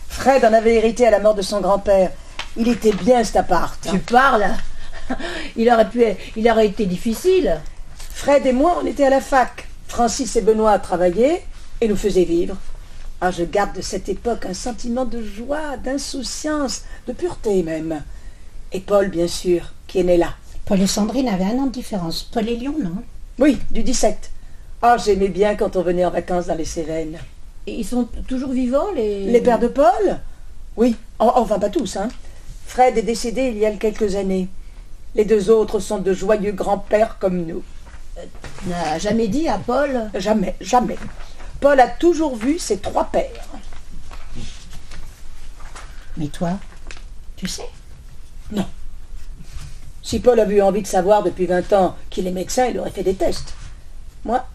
Fred en avait hérité à la mort de son grand-père. Il était bien cet appart. Tu parles. Il aurait été difficile. Fred et moi, on était à la fac. Francis et Benoît travaillaient et nous faisaient vivre. Ah, je garde de cette époque un sentiment de joie, d'insouciance, de pureté même. Et Paul, bien sûr, qui est né là. Paul et Sandrine avaient 1 an de différence. Paul et Lyon, non? Oui, du 17. Ah, j'aimais bien quand on venait en vacances dans les Cévennes. Et ils sont toujours vivants, Les pères de Paul? Oui, enfin pas tous, hein. Fred est décédé il y a quelques années. Les 2 autres sont de joyeux grands-pères comme nous. N'a jamais dit à Paul? Jamais, jamais. Paul a toujours vu ses 3 pères. Mais toi, tu sais? Non. Si Paul avait eu envie de savoir depuis 20 ans qu'il est médecin, il aurait fait des tests. Moi,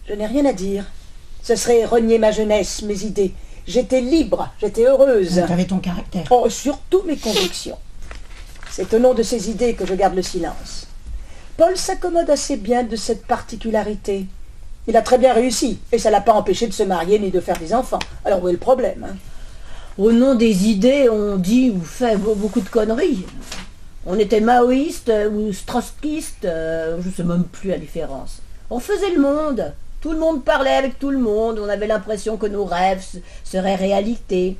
je n'ai rien à dire. Ce serait renier ma jeunesse, mes idées. J'étais libre, j'étais heureuse. Tu avais ton caractère. Oh, surtout mes convictions. C'est au nom de ces idées que je garde le silence. Paul s'accommode assez bien de cette particularité. Il a très bien réussi, et ça l'a pas empêché de se marier ni de faire des enfants. Alors où est le problème, hein? Au nom des idées, on dit ou fait beaucoup de conneries. On était maoïste ou trotskiste, je sais même plus la différence. On faisait le monde. Tout le monde parlait avec tout le monde. On avait l'impression que nos rêves seraient réalité.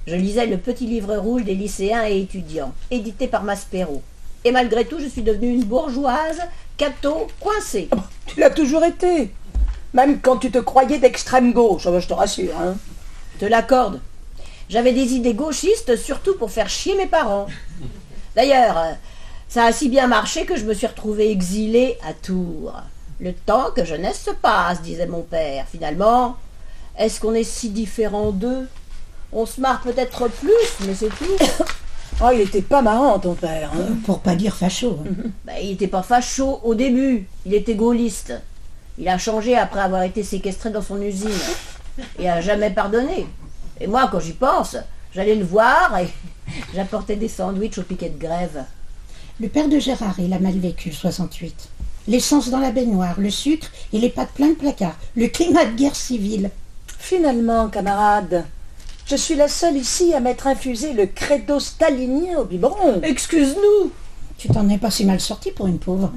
Je lisais le petit livre rouge des lycéens et étudiants, édité par Maspero. Et malgré tout, je suis devenue une bourgeoise, catho, coincée. Ah bon, tu l'as toujours été. Même quand tu te croyais d'extrême gauche, je te rassure. Hein. Je te l'accorde. J'avais des idées gauchistes, surtout pour faire chier mes parents. D'ailleurs, ça a si bien marché que je me suis retrouvée exilée à Tours. Le temps que jeunesse se passe, disait mon père. Finalement, est-ce qu'on est si différents d'eux? On se marre peut-être plus, mais c'est tout. Oh, il était pas marrant, ton père. Hein. Pour pas dire facho. Il n'était pas facho au début. Il était gaulliste. Il a changé après avoir été séquestré dans son usine. Et a jamais pardonné. Et moi, quand j'y pense, j'allais le voir et j'apportais des sandwichs au piquet de grève. Le père de Gérard, il a mal vécu, 68. L'essence dans la baignoire, le sucre et les pâtes plein de placards. Le climat de guerre civile. Finalement, camarade, je suis la seule ici à m'être infusé le credo stalinien au biberon. Excuse-nous. Tu t'en es pas si mal sorti pour une pauvre.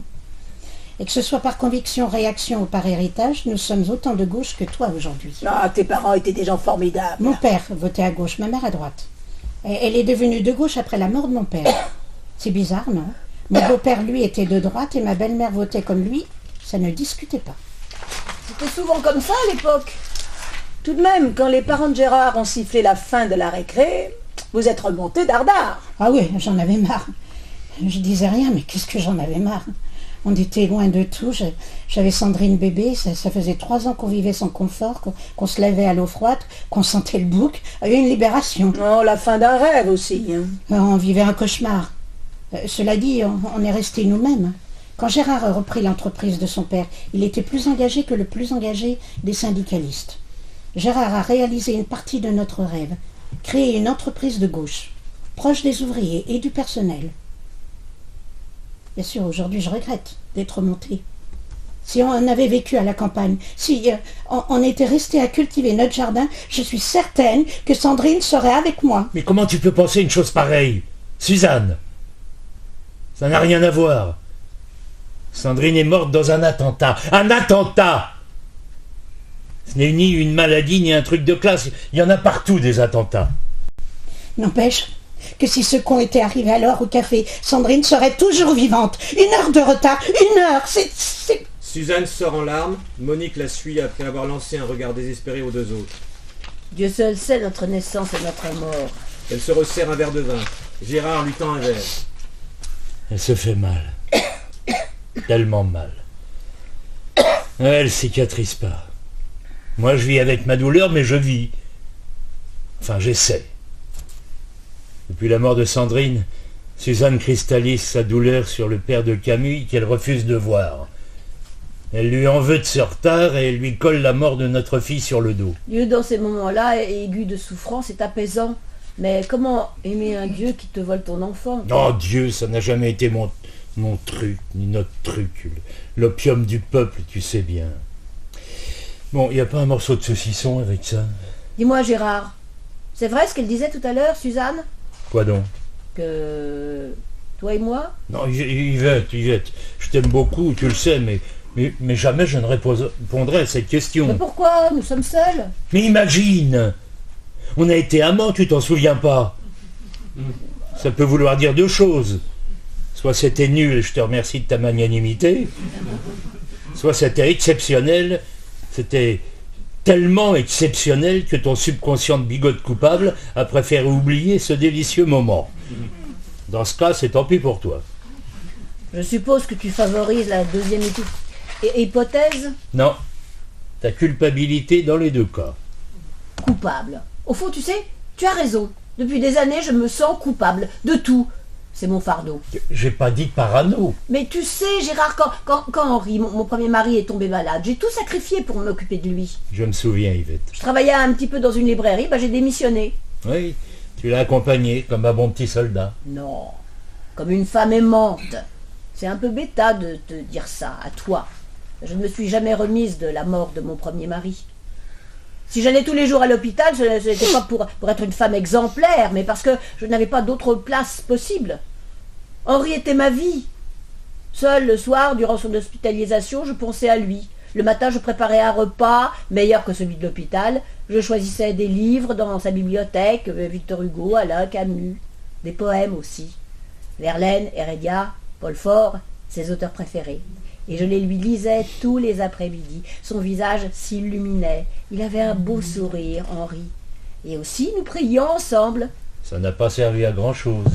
Et que ce soit par conviction, réaction ou par héritage, nous sommes autant de gauche que toi aujourd'hui. Ah, tes parents étaient des gens formidables. Mon père votait à gauche, ma mère à droite. Et elle est devenue de gauche après la mort de mon père. C'est bizarre, non? Mon beau-père, lui, était de droite et ma belle-mère votait comme lui. Ça ne discutait pas. C'était souvent comme ça à l'époque. Tout de même, quand les parents de Gérard ont sifflé la fin de la récré, vous êtes remontés dardard. Ah oui, j'en avais marre. Je disais rien, mais qu'est-ce que j'en avais marre. On était loin de tout. J'avais Sandrine bébé, ça faisait 3 ans qu'on vivait sans confort, qu'on se levait à l'eau froide, qu'on sentait le bouc. Il y avait une libération. Oh, la fin d'un rêve aussi. Hein. On vivait un cauchemar. Cela dit, on est restés nous-mêmes. Quand Gérard a repris l'entreprise de son père, il était plus engagé que le plus engagé des syndicalistes. Gérard a réalisé une partie de notre rêve, créé une entreprise de gauche, proche des ouvriers et du personnel. Bien sûr, aujourd'hui, je regrette d'être remonté. Si on avait vécu à la campagne, si on était resté à cultiver notre jardin, je suis certaine que Sandrine serait avec moi. Mais comment tu peux penser une chose pareille, Suzanne? Ça n'a rien à voir. Sandrine est morte dans un attentat. Un attentat! Ce n'est ni une maladie, ni un truc de classe. Il y en a partout des attentats. N'empêche que si ce con était arrivé à l'heure au café, Sandrine serait toujours vivante. 1 heure de retard, 1 heure, c'est... Suzanne sort en larmes, Monique la suit après avoir lancé un regard désespéré aux deux autres. Dieu seul sait notre naissance et notre mort. Elle se resserre un verre de vin. Gérard lui tend un verre. Elle se fait mal. Tellement mal. Elle cicatrise pas. Moi, je vis avec ma douleur, mais je vis. Enfin, j'essaie. Depuis la mort de Sandrine, Suzanne cristallise sa douleur sur le père de Camille qu'elle refuse de voir. Elle lui en veut de ce retard et elle lui colle la mort de notre fille sur le dos. Dieu, dans ces moments-là, aigus de souffrance, est apaisant. Mais comment aimer un Dieu qui te vole ton enfant? Oh Dieu, ça n'a jamais été mon truc, ni notre truc. L'opium du peuple, tu sais bien. Bon, il n'y a pas un morceau de saucisson avec ça? Dis-moi, Gérard, c'est vrai ce qu'elle disait tout à l'heure, Suzanne? Quoi donc? Que toi et moi? Non, Yvette, je t'aime beaucoup, tu le sais, mais jamais je ne répondrai à cette question. Mais pourquoi? Nous sommes seuls. Mais imagine! On a été amants, tu t'en souviens pas? Ça peut vouloir dire deux choses. Soit c'était nul et je te remercie de ta magnanimité, soit c'était exceptionnel, c'était tellement exceptionnel que ton subconscient de bigote coupable a préféré oublier ce délicieux moment. Dans ce cas, c'est tant pis pour toi. Je suppose que tu favorises la deuxième hypothèse? Non, ta culpabilité dans les deux cas. Coupable. Au fond, tu sais, tu as raison. Depuis des années, je me sens coupable de tout. C'est mon fardeau. J'ai pas dit parano. Mais tu sais, Gérard, quand Henri, mon premier mari, est tombé malade, j'ai tout sacrifié pour m'occuper de lui. Je me souviens, Yvette. Je travaillais un petit peu dans une librairie, j'ai démissionné. Oui, tu l'as accompagné comme un bon petit soldat. Non, comme une femme aimante. C'est un peu bêta de te dire ça, à toi. Je ne me suis jamais remise de la mort de mon premier mari. Si j'allais tous les jours à l'hôpital, ce n'était pas pour être une femme exemplaire, mais parce que je n'avais pas d'autre place possible. Henri était ma vie. Seul le soir, durant son hospitalisation, je pensais à lui. Le matin, je préparais un repas, meilleur que celui de l'hôpital. Je choisissais des livres dans sa bibliothèque, Victor Hugo, Alain, Camus, des poèmes aussi. Verlaine, Heredia, Paul Fort, ses auteurs préférés. Et je les lui lisais tous les après-midi. Son visage s'illuminait. Il avait un beau sourire, Henri. Et aussi, nous prions ensemble. Ça n'a pas servi à grand-chose.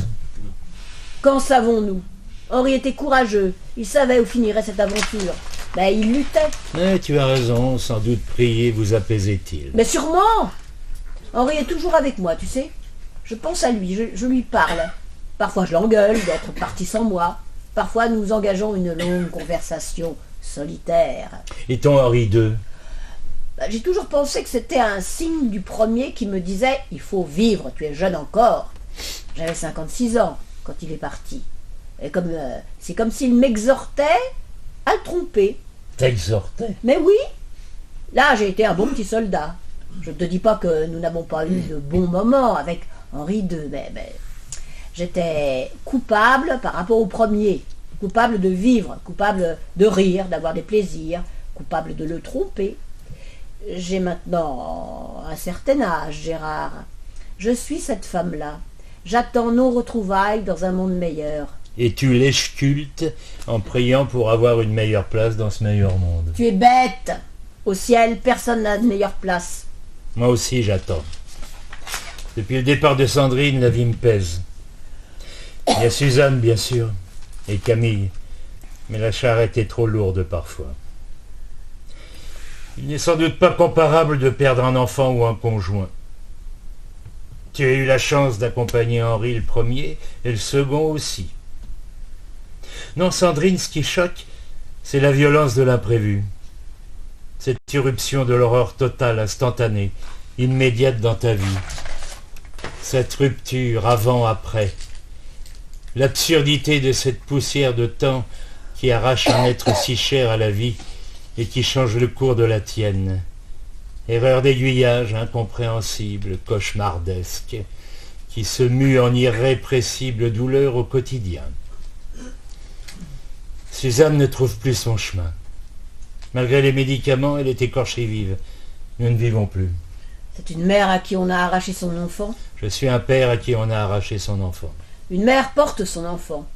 Qu'en savons-nous? Henri était courageux. Il savait où finirait cette aventure. Il luttait. Mais tu as raison, sans doute prier vous apaisait-il. Mais sûrement! Henri est toujours avec moi, tu sais. Je pense à lui, je lui parle. Parfois je l'engueule d'être parti sans moi. Parfois, nous engageons une longue conversation solitaire. Et ton Henri II? J'ai toujours pensé que c'était un signe du premier qui me disait « Il faut vivre, tu es jeune encore ». J'avais 56 ans quand il est parti. Et c'est comme s'il m'exhortait à le tromper. T'exhortais? Mais oui! Là, j'ai été un bon petit soldat. Je ne te dis pas que nous n'avons pas eu de bons moments avec Henri II, mais j'étais coupable par rapport au premier, coupable de vivre, coupable de rire, d'avoir des plaisirs, coupable de le tromper. J'ai maintenant un certain âge, Gérard. Je suis cette femme-là. J'attends nos retrouvailles dans un monde meilleur. Et tu l'échecultes en priant pour avoir une meilleure place dans ce meilleur monde. Tu es bête. Au ciel, personne n'a de meilleure place. Moi aussi, j'attends. Depuis le départ de Sandrine, la vie me pèse. Il y a Suzanne, bien sûr, et Camille, mais la charrette est trop lourde parfois. Il n'est sans doute pas comparable de perdre un enfant ou un conjoint. Tu as eu la chance d'accompagner Henri le premier, et le second aussi. Non, Sandrine, ce qui choque, c'est la violence de l'imprévu. Cette irruption de l'horreur totale, instantanée, immédiate dans ta vie. Cette rupture avant-après. L'absurdité de cette poussière de temps qui arrache un être si cher à la vie et qui change le cours de la tienne. Erreur d'aiguillage incompréhensible, cauchemardesque, qui se mue en irrépressible douleur au quotidien. Suzanne ne trouve plus son chemin. Malgré les médicaments, elle est écorchée vive. Nous ne vivons plus. C'est une mère à qui on a arraché son enfant. Je suis un père à qui on a arraché son enfant. Une mère porte son enfant.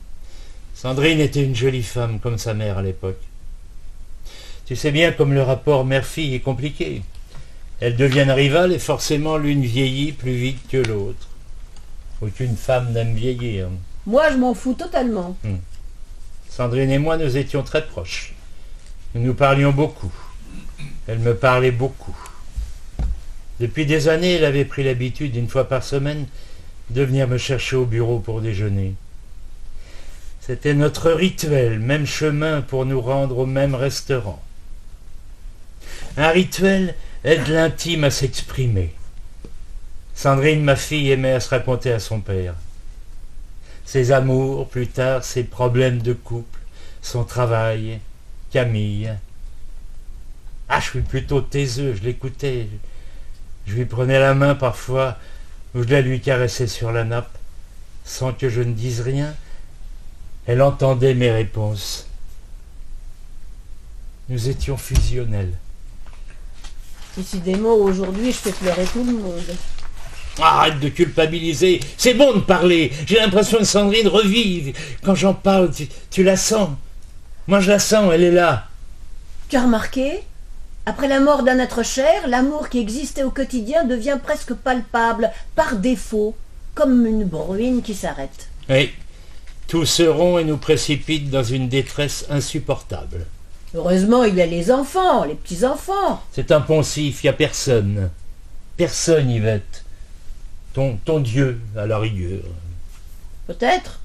Sandrine était une jolie femme, comme sa mère à l'époque. Tu sais bien comme le rapport mère-fille est compliqué. Elles deviennent rivales et forcément l'une vieillit plus vite que l'autre. Aucune femme n'aime vieillir. Moi, je m'en fous totalement. Sandrine et moi, nous étions très proches. Nous nous parlions beaucoup. Elle me parlait beaucoup. Depuis des années, elle avait pris l'habitude, une fois par semaine, de venir me chercher au bureau pour déjeuner. C'était notre rituel, même chemin pour nous rendre au même restaurant. Un rituel aide l'intime à s'exprimer. Sandrine, ma fille, aimait à se raconter à son père. Ses amours, plus tard, ses problèmes de couple, son travail, Camille. Ah, je suis plutôt taiseux, je l'écoutais. Je lui prenais la main parfois, ou je la lui caressais sur la nappe, sans que je ne dise rien. Elle entendait mes réponses. Nous étions fusionnels. Décidément, aujourd'hui, je fais pleurer tout le monde. Arrête de culpabiliser, c'est bon de parler. J'ai l'impression que Sandrine revive. Quand j'en parle, tu la sens. Moi je la sens, elle est là. Tu as remarqué? Après la mort d'un être cher, l'amour qui existait au quotidien devient presque palpable, par défaut, comme une bruine qui s'arrête. Oui, tout se rompt et nous précipite dans une détresse insupportable. Heureusement, il y a les enfants, les petits-enfants. C'est un poncif, il n'y a personne. Personne, Yvette. Ton Dieu, à la rigueur. Peut-être.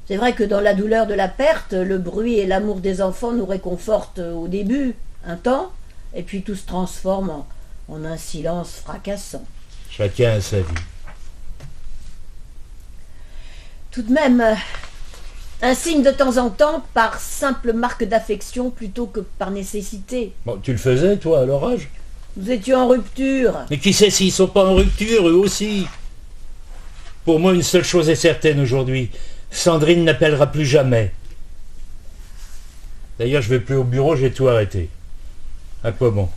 C'est vrai que dans la douleur de la perte, le bruit et l'amour des enfants nous réconfortent au début, un temps, et puis tout se transforme en un silence fracassant. Chacun a sa vie. Tout de même, un signe de temps en temps par simple marque d'affection plutôt que par nécessité. Bon, tu le faisais, toi, à leur âge? Nous étions en rupture. Mais qui sait s'ils sont pas en rupture, eux aussi? Pour moi, une seule chose est certaine aujourd'hui. Sandrine n'appellera plus jamais. D'ailleurs, je vais plus au bureau, j'ai tout arrêté. À quoi bon?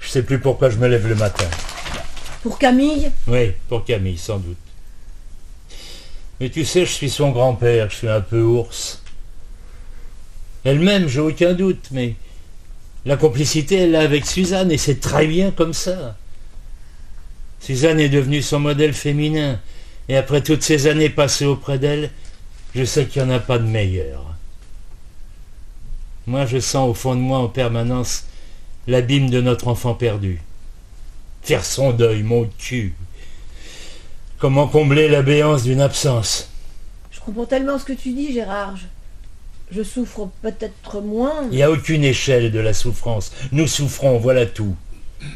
Je sais plus pourquoi je me lève le matin. Pour Camille? Oui, pour Camille, sans doute. Mais tu sais, je suis son grand-père, je suis un peu ours. Elle-même, j'ai aucun doute, mais la complicité, elle l'a avec Suzanne, et c'est très bien comme ça. Suzanne est devenue son modèle féminin, et après toutes ces années passées auprès d'elle, je sais qu'il n'y en a pas de meilleur. Moi, je sens au fond de moi en permanence l'abîme de notre enfant perdu. Faire son deuil, mon cul. Comment combler la béance d'une absence? Je comprends tellement ce que tu dis, Gérard. Je souffre peut-être moins. Il n'y a aucune échelle de la souffrance. Nous souffrons, voilà tout.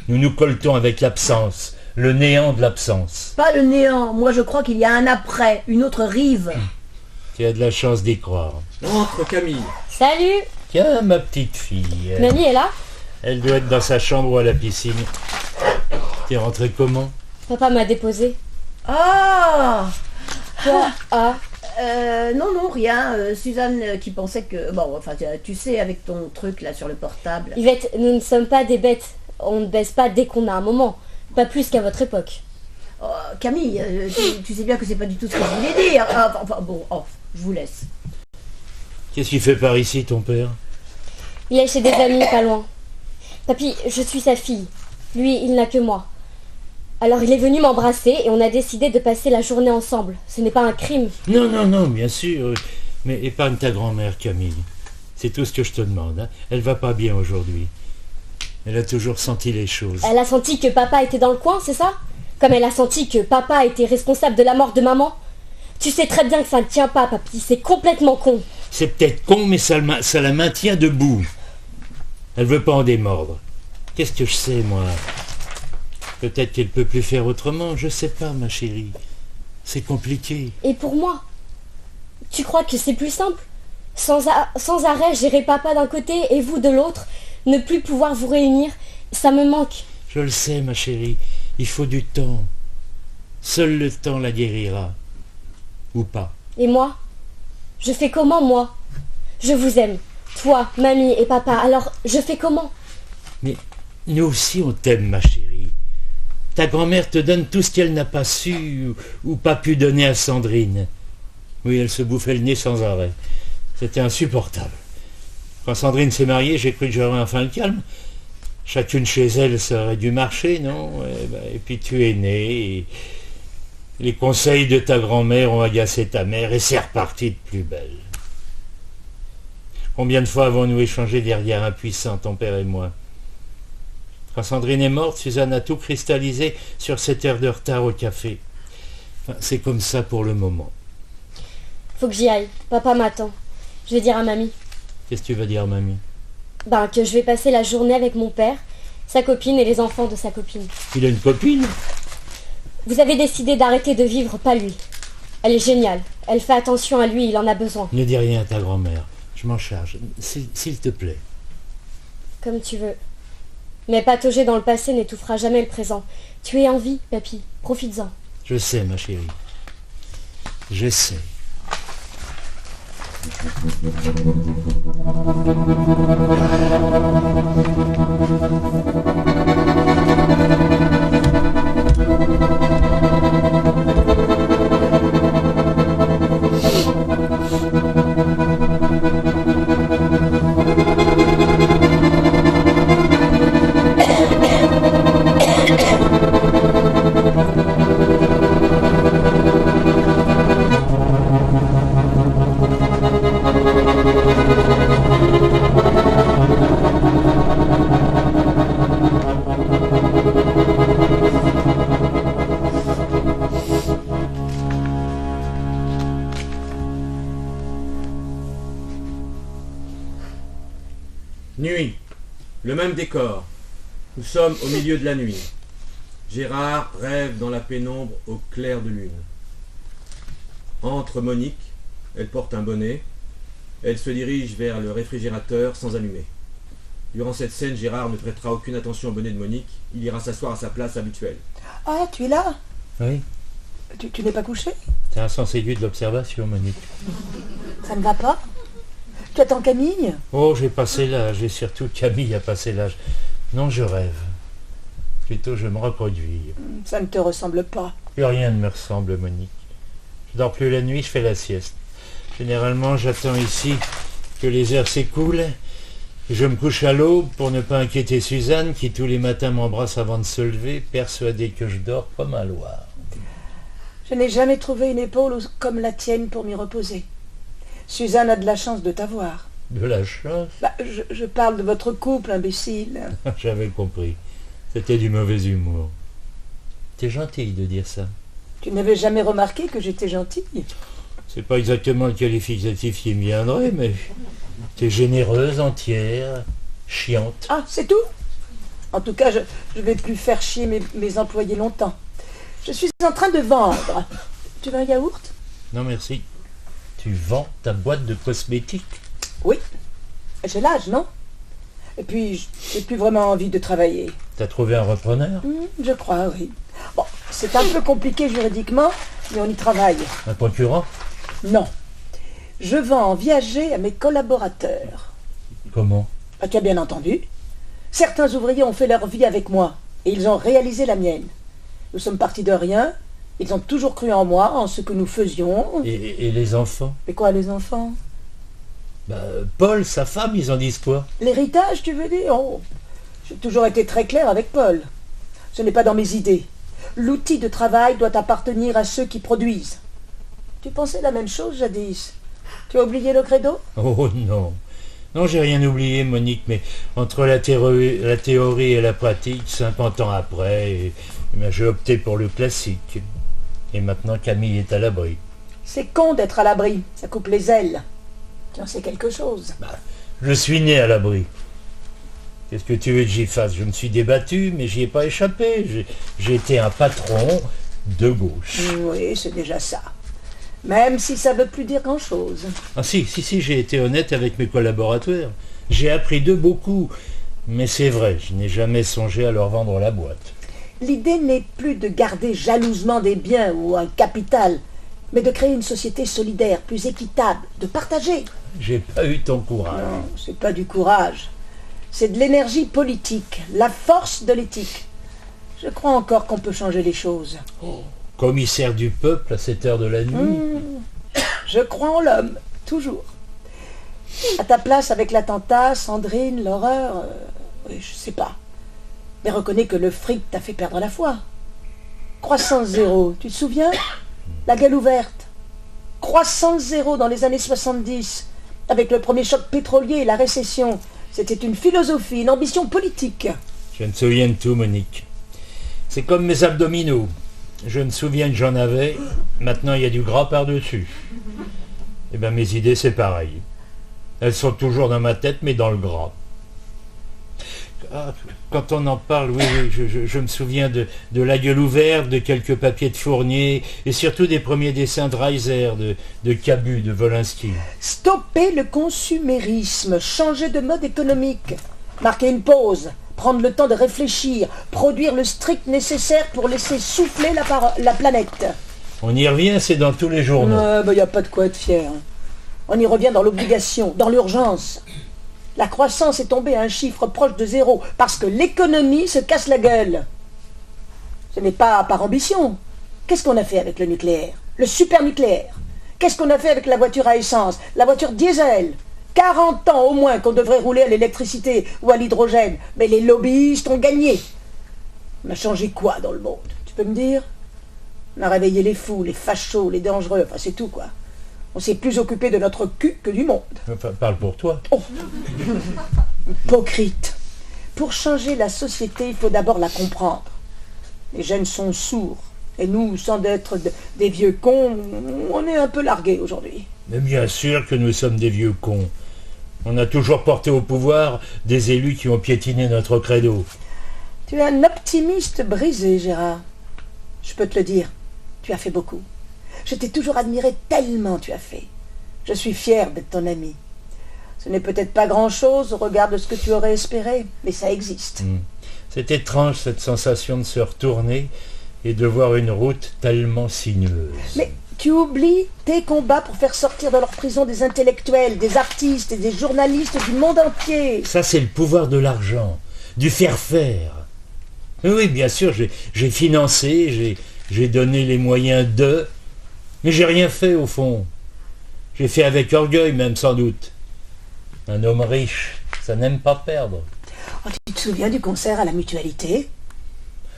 Nous nous colletons avec l'absence, le néant de l'absence. Pas le néant. Moi, je crois qu'il y a un après, une autre rive. Tu as de la chance d'y croire. Entre, Camille. Salut! Tiens, ma petite fille. Mamie est là? Elle doit être dans sa chambre ou à la piscine. T'es rentrée comment? Papa m'a déposé. Ah! Toi, ah, Non, rien. Suzanne qui pensait que... Bon, enfin, tu sais, avec ton truc là sur le portable. Yvette, nous ne sommes pas des bêtes. On ne baisse pas dès qu'on a un moment. Pas plus qu'à votre époque. Oh, Camille, tu sais bien que c'est pas du tout ce que je voulais dire. Enfin, bon, je vous laisse. Qu'est-ce qu'il fait par ici, ton père? Il est chez des amis pas loin. Papy, je suis sa fille. Lui, il n'a que moi. Alors il est venu m'embrasser et on a décidé de passer la journée ensemble. Ce n'est pas un crime. Non, bien sûr. Mais épargne ta grand-mère, Camille. C'est tout ce que je te demande. Hein. Elle va pas bien aujourd'hui. Elle a toujours senti les choses. Elle a senti que papa était dans le coin, c'est ça? Comme elle a senti que papa était responsable de la mort de maman. Tu sais très bien que ça ne tient pas, papy. C'est complètement con. C'est peut-être con, mais ça la maintient debout. Elle veut pas en démordre. Qu'est-ce que je sais, moi? Peut-être qu'elle peut plus faire autrement, je sais pas, ma chérie. C'est compliqué. Et pour moi? Tu crois que c'est plus simple? Sans arrêt gérer papa d'un côté et vous de l'autre, ne plus pouvoir vous réunir, ça me manque. Je le sais, ma chérie, il faut du temps. Seul le temps la guérira. Ou pas. Et moi? Je fais comment, moi? Je vous aime, toi, mamie et papa, alors je fais comment? Mais nous aussi on t'aime, ma chérie. Ta grand-mère te donne tout ce qu'elle n'a pas su ou pas pu donner à Sandrine. Oui, elle se bouffait le nez sans arrêt. C'était insupportable. Quand Sandrine s'est mariée, j'ai cru que j'aurais enfin le calme. Chacune chez elle, ça aurait dû marcher, non? Et puis tu es né, et les conseils de ta grand-mère ont agacé ta mère, et c'est reparti de plus belle. Combien de fois avons-nous échangé des regards impuissants, ton père et moi? Quand Sandrine est morte, Suzanne a tout cristallisé sur cette heure de retard au café. Enfin, c'est comme ça pour le moment. Faut que j'y aille. Papa m'attend. Je vais dire à mamie. Qu'est-ce que tu vas dire, mamie? Que je vais passer la journée avec mon père, sa copine et les enfants de sa copine. Il a une copine? Vous avez décidé d'arrêter de vivre, pas lui. Elle est géniale. Elle fait attention à lui, il en a besoin. Ne dis rien à ta grand-mère. Je m'en charge. S'il te plaît. Comme tu veux. Mais patauger dans le passé n'étouffera jamais le présent. Tu es en vie, papy. Profites-en. Je sais, ma chérie. Je sais. Nuit. Le même décor. Nous sommes au milieu de la nuit. Gérard rêve dans la pénombre au clair de lune. Entre Monique. Elle porte un bonnet. Elle se dirige vers le réfrigérateur sans allumer. Durant cette scène, Gérard ne prêtera aucune attention au bonnet de Monique. Il ira s'asseoir à sa place habituelle. Ah, tu es là? Oui. Tu n'es pas couché? T'es un sens aigu de l'observation, Monique. Ça ne va pas? Tu attends Camille? Oh, j'ai passé l'âge, et surtout Camille a passé l'âge. Non, je rêve. Plutôt, je me reproduis. Ça ne te ressemble pas. Plus rien ne me ressemble, Monique. Je dors plus la nuit, je fais la sieste. Généralement, j'attends ici que les heures s'écoulent. Et je me couche à l'aube pour ne pas inquiéter Suzanne, qui tous les matins m'embrasse avant de se lever, persuadée que je dors comme un loir. Je n'ai jamais trouvé une épaule comme la tienne pour m'y reposer. Suzanne a de la chance de t'avoir. De la chance? Je parle de votre couple, imbécile. J'avais compris. C'était du mauvais humour. T'es gentille de dire ça. Tu n'avais jamais remarqué que j'étais gentille? C'est pas exactement le qualificatif qui me viendrait, mais t'es généreuse, entière, chiante. Ah, c'est tout? En tout cas, je vais plus faire chier mes employés longtemps. Je suis en train de vendre. Tu veux un yaourt? Non, merci. Tu vends ta boîte de cosmétiques? Oui. J'ai l'âge, non? Et puis, j'ai plus vraiment envie de travailler. T'as trouvé un repreneur? Je crois, oui. Bon, c'est un peu compliqué juridiquement, mais on y travaille. Un concurrent? Non. Je vends viager à mes collaborateurs. Comment? Tu as bien entendu. Certains ouvriers ont fait leur vie avec moi, et ils ont réalisé la mienne. Nous sommes partis de rien. Ils ont toujours cru en moi, en ce que nous faisions. Et les enfants? Mais quoi, les enfants? Paul, sa femme, ils en disent quoi? L'héritage, tu veux dire? Oh, j'ai toujours été très clair avec Paul. Ce n'est pas dans mes idées. L'outil de travail doit appartenir à ceux qui produisent. Tu pensais la même chose jadis? Tu as oublié le credo? Oh non. Non, j'ai rien oublié, Monique, mais entre la théorie et la pratique, 50 ans après, j'ai opté pour le classique. Et maintenant, Camille est à l'abri. C'est con d'être à l'abri, ça coupe les ailes. Tu en sais quelque chose? Je suis né à l'abri. Qu'est-ce que tu veux que j'y fasse? Je me suis débattu, mais j'y ai pas échappé. J'ai été un patron de gauche. Oui, c'est déjà ça. Même si ça veut plus dire grand-chose. Ah si, j'ai été honnête avec mes collaborateurs. J'ai appris d'eux beaucoup. Mais c'est vrai, je n'ai jamais songé à leur vendre la boîte. L'idée n'est plus de garder jalousement des biens ou un capital, mais de créer une société solidaire, plus équitable, de partager. J'ai pas eu ton courage. Non, c'est pas du courage. C'est de l'énergie politique, la force de l'éthique. Je crois encore qu'on peut changer les choses. Oh, commissaire du peuple à cette heure de la nuit. Je crois en l'homme, toujours. À ta place, avec l'attentat, Sandrine, l'horreur, oui, je sais pas. Mais reconnais que le fric t'a fait perdre la foi. Croissance zéro, tu te souviens? La gueule ouverte. Croissance zéro dans les années 70, avec le premier choc pétrolier et la récession. C'était une philosophie, une ambition politique. Je me souviens de tout, Monique. C'est comme mes abdominaux. Je me souviens que j'en avais, maintenant il y a du gras par-dessus. Eh bien mes idées c'est pareil. Elles sont toujours dans ma tête, mais dans le gras. Ah, quand on en parle, oui, je me souviens de la gueule ouverte, de quelques papiers de Fournier, et surtout des premiers dessins de Reiser, de Cabu, de Wolinski. Stopper le consumérisme, changer de mode économique, marquer une pause, prendre le temps de réfléchir, produire le strict nécessaire pour laisser souffler la planète. On y revient, c'est dans tous les journaux. Il n'y a pas de quoi être fier. On y revient dans l'obligation, dans l'urgence. La croissance est tombée à un chiffre proche de zéro parce que l'économie se casse la gueule. Ce n'est pas par ambition. Qu'est-ce qu'on a fait avec le nucléaire? Le super nucléaire? Qu'est-ce qu'on a fait avec la voiture à essence? La voiture diesel? 40 ans au moins qu'on devrait rouler à l'électricité ou à l'hydrogène. Mais les lobbyistes ont gagné. On a changé quoi dans le monde? Tu peux me dire? On a réveillé les fous, les fachos, les dangereux. Enfin, c'est tout, quoi. On s'est plus occupé de notre cul que du monde. Enfin, parle pour toi. Oh. Hypocrite. Pour changer la société, il faut d'abord la comprendre. Les jeunes sont sourds. Et nous, sans être des vieux cons, on est un peu largués aujourd'hui. Mais bien sûr que nous sommes des vieux cons. On a toujours porté au pouvoir des élus qui ont piétiné notre credo. Tu es un optimiste brisé, Gérard. Je peux te le dire, tu as fait beaucoup. Je t'ai toujours admiré tellement tu as fait. Je suis fier d'être ton ami. Ce n'est peut-être pas grand-chose au regard de ce que tu aurais espéré, mais ça existe. C'est étrange cette sensation de se retourner et de voir une route tellement sinueuse. Mais tu oublies tes combats pour faire sortir de leur prison des intellectuels, des artistes et des journalistes du monde entier. Ça, c'est le pouvoir de l'argent, du faire-faire. Oui, bien sûr, j'ai financé, j'ai donné les moyens de... Mais j'ai rien fait, au fond. J'ai fait avec orgueil, même, sans doute. Un homme riche, ça n'aime pas perdre. Oh, tu te souviens du concert à la Mutualité?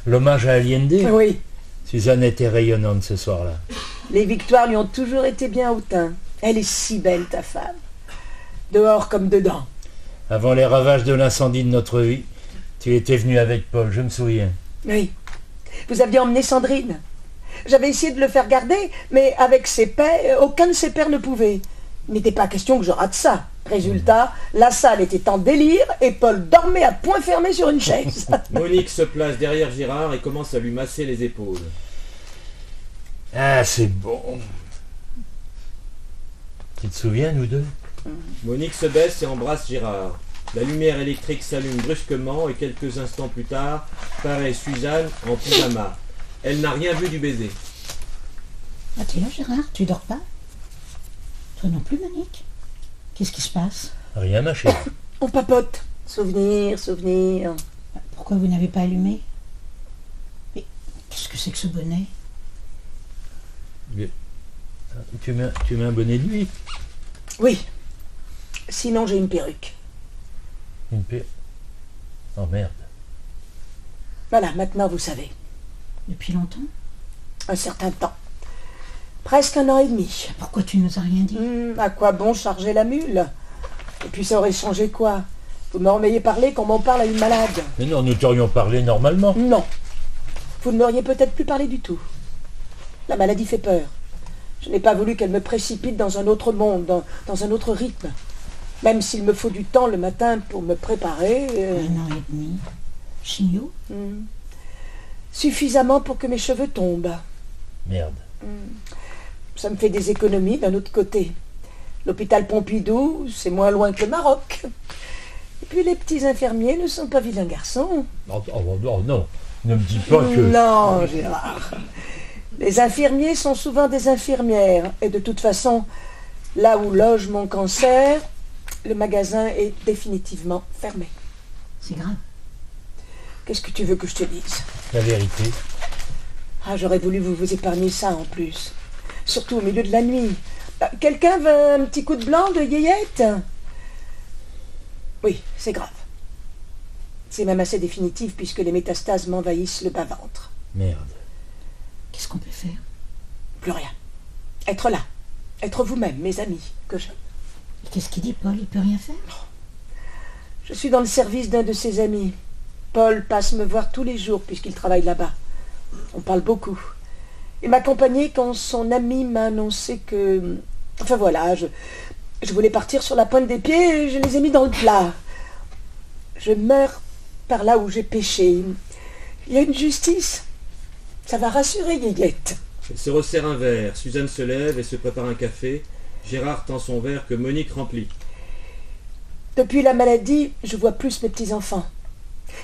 L'hommage à Allende? Oui. Suzanne était rayonnante ce soir-là. Les victoires lui ont toujours été bien au teint. Elle est si belle, ta femme. Dehors comme dedans. Avant les ravages de l'incendie de notre vie, tu étais venu avec Paul, je me souviens. Oui. Vous aviez emmené Sandrine. J'avais essayé de le faire garder, mais avec ses pères, aucun de ses pères ne pouvait. Il n'était pas question que je rate ça. Résultat, la salle était en délire et Paul dormait à poing fermé sur une chaise. Monique se place derrière Girard et commence à lui masser les épaules. Ah, c'est bon. Tu te souviens, nous deux? Monique se baisse et embrasse Girard. La lumière électrique s'allume brusquement et quelques instants plus tard, paraît Suzanne en pyjama. Elle n'a rien vu du baiser. Ah, t'es là, Gérard? Tu dors pas? Toi non plus, Monique? Qu'est-ce qui se passe? Rien, ma chérie. On papote. Souvenir, souvenir. Pourquoi vous n'avez pas allumé? Mais qu'est-ce que c'est que ce bonnet? Tu mets un bonnet de nuit? Oui. Sinon, j'ai une perruque. Une paix. Oh merde. Voilà, maintenant vous savez. Depuis longtemps? Un certain temps. Presque 1 an et demi. Pourquoi tu nous as rien dit? À quoi bon charger la mule? Et puis ça aurait changé quoi? Vous ne m'auriez parlé qu'on m'en parle à une malade. Mais non, nous t'aurions parlé normalement. Non. Vous ne m'auriez peut-être plus parlé du tout. La maladie fait peur. Je n'ai pas voulu qu'elle me précipite dans un autre monde, dans un autre rythme. Même s'il me faut du temps le matin pour me préparer. 1 an et demi. Chimio? Suffisamment pour que mes cheveux tombent. Merde. Ça me fait des économies d'un autre côté. L'hôpital Pompidou, c'est moins loin que le Maroc. Et puis les petits infirmiers ne sont pas vilains garçons. Oh, non, ne me dis pas que... Non, Gérard. Les infirmiers sont souvent des infirmières. Et de toute façon, là où loge mon cancer, le magasin est définitivement fermé. C'est grave. Qu'est-ce que tu veux que je te dise? La vérité. Ah, j'aurais voulu vous épargner ça en plus. Surtout au milieu de la nuit. Quelqu'un veut un petit coup de blanc de yéyette? Oui, c'est grave. C'est même assez définitif puisque les métastases m'envahissent le bas-ventre. Merde. Qu'est-ce qu'on peut faire? Plus rien. Être là. Être vous-même, mes amis, que j'aime. Et qu'est-ce qu'il dit, Paul? Il peut rien faire? Je suis dans le service d'un de ses amis. Paul passe me voir tous les jours puisqu'il travaille là-bas. On parle beaucoup. Il m'a accompagné quand son ami m'a annoncé que... Enfin voilà, je voulais partir sur la pointe des pieds et je les ai mis dans le plat. Je meurs par là où j'ai péché. Il y a une justice. Ça va rassurer Guiguette. Elle se resserre un verre. Suzanne se lève et se prépare un café. Gérard tend son verre que Monique remplit. Depuis la maladie, je vois plus mes petits-enfants.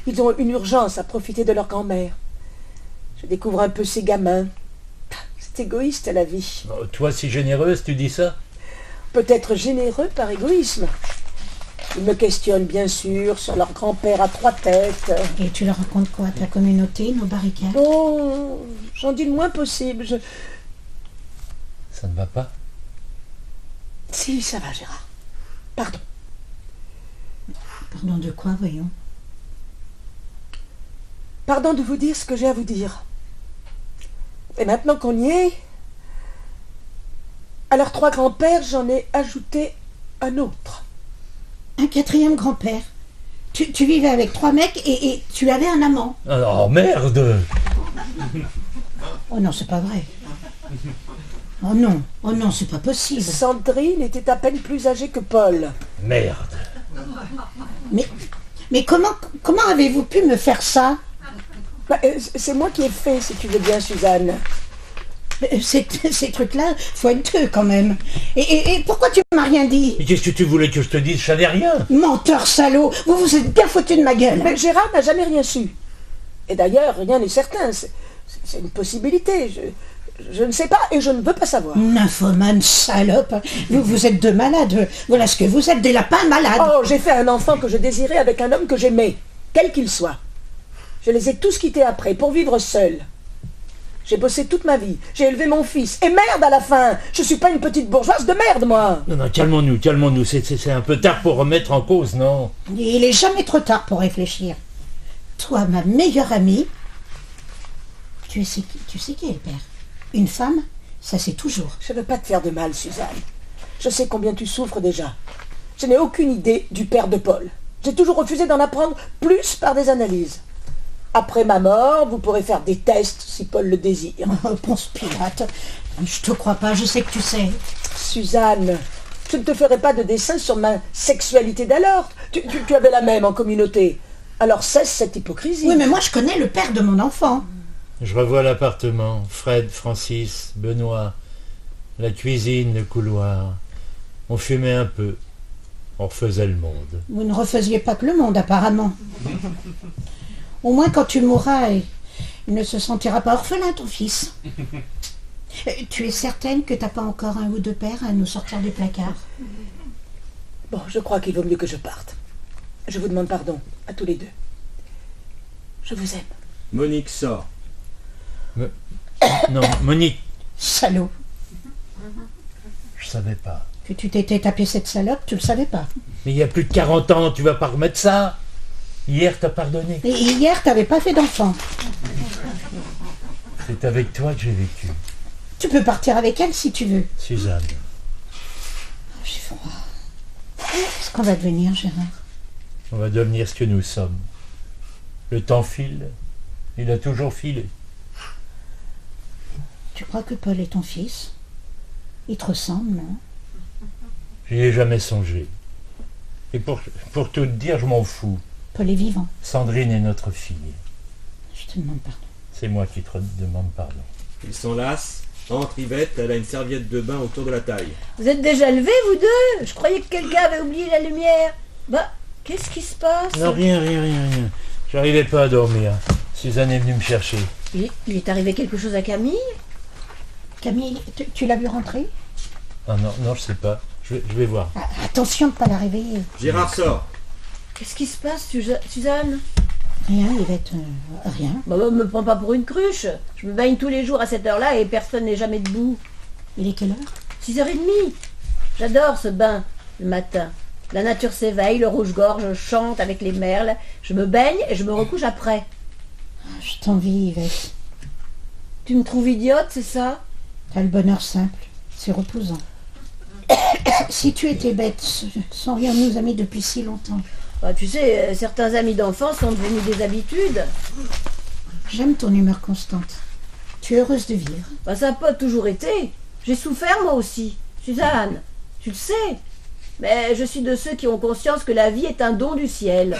Ils ont une urgence à profiter de leur grand-mère. Je découvre un peu ces gamins. C'est égoïste, la vie. Oh, toi, si généreuse, tu dis ça? Peut-être généreux par égoïsme. Ils me questionnent, bien sûr, sur leur grand-père à 3 têtes. Et tu leur racontes quoi? Ta communauté, nos barricades? Bon, j'en dis le moins possible. Ça ne va pas? Si, ça va, Gérard. Pardon. Pardon de quoi, voyons? Pardon de vous dire ce que j'ai à vous dire. Et maintenant qu'on y est, à leurs 3 grands-pères, j'en ai ajouté un autre. Un 4e grand-père. Tu vivais avec 3 mecs et tu avais un amant. Oh merde! Oh non, c'est pas vrai. Oh non, c'est pas possible. Sandrine était à peine plus âgée que Paul. Merde! Mais comment avez-vous pu me faire ça? C'est moi qui ai fait, si tu veux bien, Suzanne. Ces trucs-là, faut être deux quand même. Et pourquoi tu m'as rien dit? Mais qu'est-ce que tu voulais que je te dise? Je savais rien! Menteur salaud! Vous vous êtes bien foutu de ma gueule! Mais Gérard n'a jamais rien su. Et d'ailleurs, rien n'est certain. C'est une possibilité. Je ne sais pas et je ne veux pas savoir. Nymphomane salope! Vous êtes deux malades. Voilà ce que vous êtes, des lapins malades. Oh, j'ai fait un enfant que je désirais avec un homme que j'aimais, quel qu'il soit. Je les ai tous quittés après, pour vivre seul. J'ai bossé toute ma vie, j'ai élevé mon fils, et merde à la fin. Je suis pas une petite bourgeoise de merde, moi. Non, calmons-nous, c'est un peu tard pour remettre en cause, non? Il est jamais trop tard pour réfléchir. Toi, ma meilleure amie, tu sais qui est le père? Une femme, ça c'est toujours. Je veux pas te faire de mal, Suzanne. Je sais combien tu souffres déjà. Je n'ai aucune idée du père de Paul. J'ai toujours refusé d'en apprendre plus par des analyses. Après ma mort, vous pourrez faire des tests si Paul le désire. Oh, Ponce Pilate, je te crois pas, je sais que tu sais. Suzanne, je ne te ferai pas de dessin sur ma sexualité d'alors. Tu avais la même en communauté. Alors cesse cette hypocrisie. Oui, mais moi je connais le père de mon enfant. Je revois l'appartement, Fred, Francis, Benoît, la cuisine, le couloir. On fumait un peu. On refaisait le monde. Vous ne refaisiez pas que le monde, apparemment. Au moins, quand tu mourras, il ne se sentira pas orphelin, ton fils. Tu es certaine que t'as pas encore un ou deux pères à nous sortir du placard? Bon, je crois qu'il vaut mieux que je parte. Je vous demande pardon, à tous les deux. Je vous aime. Monique sort. Non, Monique, Salaud. je savais pas. Que tu t'étais tapé cette salope, tu le savais pas. Mais il y a plus de 40 ans, tu vas pas remettre ça? Hier, t'as pardonné. Et hier, t'avais pas fait d'enfant. C'est avec toi que j'ai vécu. Tu peux partir avec elle si tu veux. Suzanne. J'ai froid. Qu'est-ce qu'on va devenir, Gérard? On va devenir ce que nous sommes. Le temps file. Il a toujours filé. Tu crois que Paul est ton fils? Il te ressemble, non? J'y ai jamais songé. Et pour tout te dire, je m'en fous. Paul est vivant. Sandrine est notre fille. Je te demande pardon. C'est moi qui te demande pardon. Il s'enlace, entre Yvette, elle a une serviette de bain autour de la taille. Vous êtes déjà levés, vous deux? Je croyais que quelqu'un avait oublié la lumière. Bah, qu'est-ce qui se passe? Non, rien. J'arrivais pas à dormir. Suzanne est venue me chercher. Il est arrivé quelque chose à Camille? Camille, tu l'as vu rentrer? Ah non, je sais pas. Je vais voir. Ah, attention de ne pas la réveiller. Gérard sort. Qu'est-ce qui se passe, Suzanne? Rien, Yvette, rien. Bah, me prends pas pour une cruche. Je me baigne tous les jours à cette heure-là et personne n'est jamais debout. Il est quelle heure? 6h30. J'adore ce bain le matin. La nature s'éveille, le rouge-gorge chante avec les merles. Je me baigne et je me recouche après. Je t'envie, Yvette. Tu me trouves idiote, c'est ça? T'as le bonheur simple. C'est reposant. Si tu étais bête, serions-nous amis depuis si longtemps? Bah, tu sais, certains amis d'enfance sont devenus des habitudes. J'aime ton humeur constante. Tu es heureuse de vivre. Bah, ça n'a pas toujours été. J'ai souffert moi aussi. Suzanne, tu le sais. Mais je suis de ceux qui ont conscience que la vie est un don du ciel.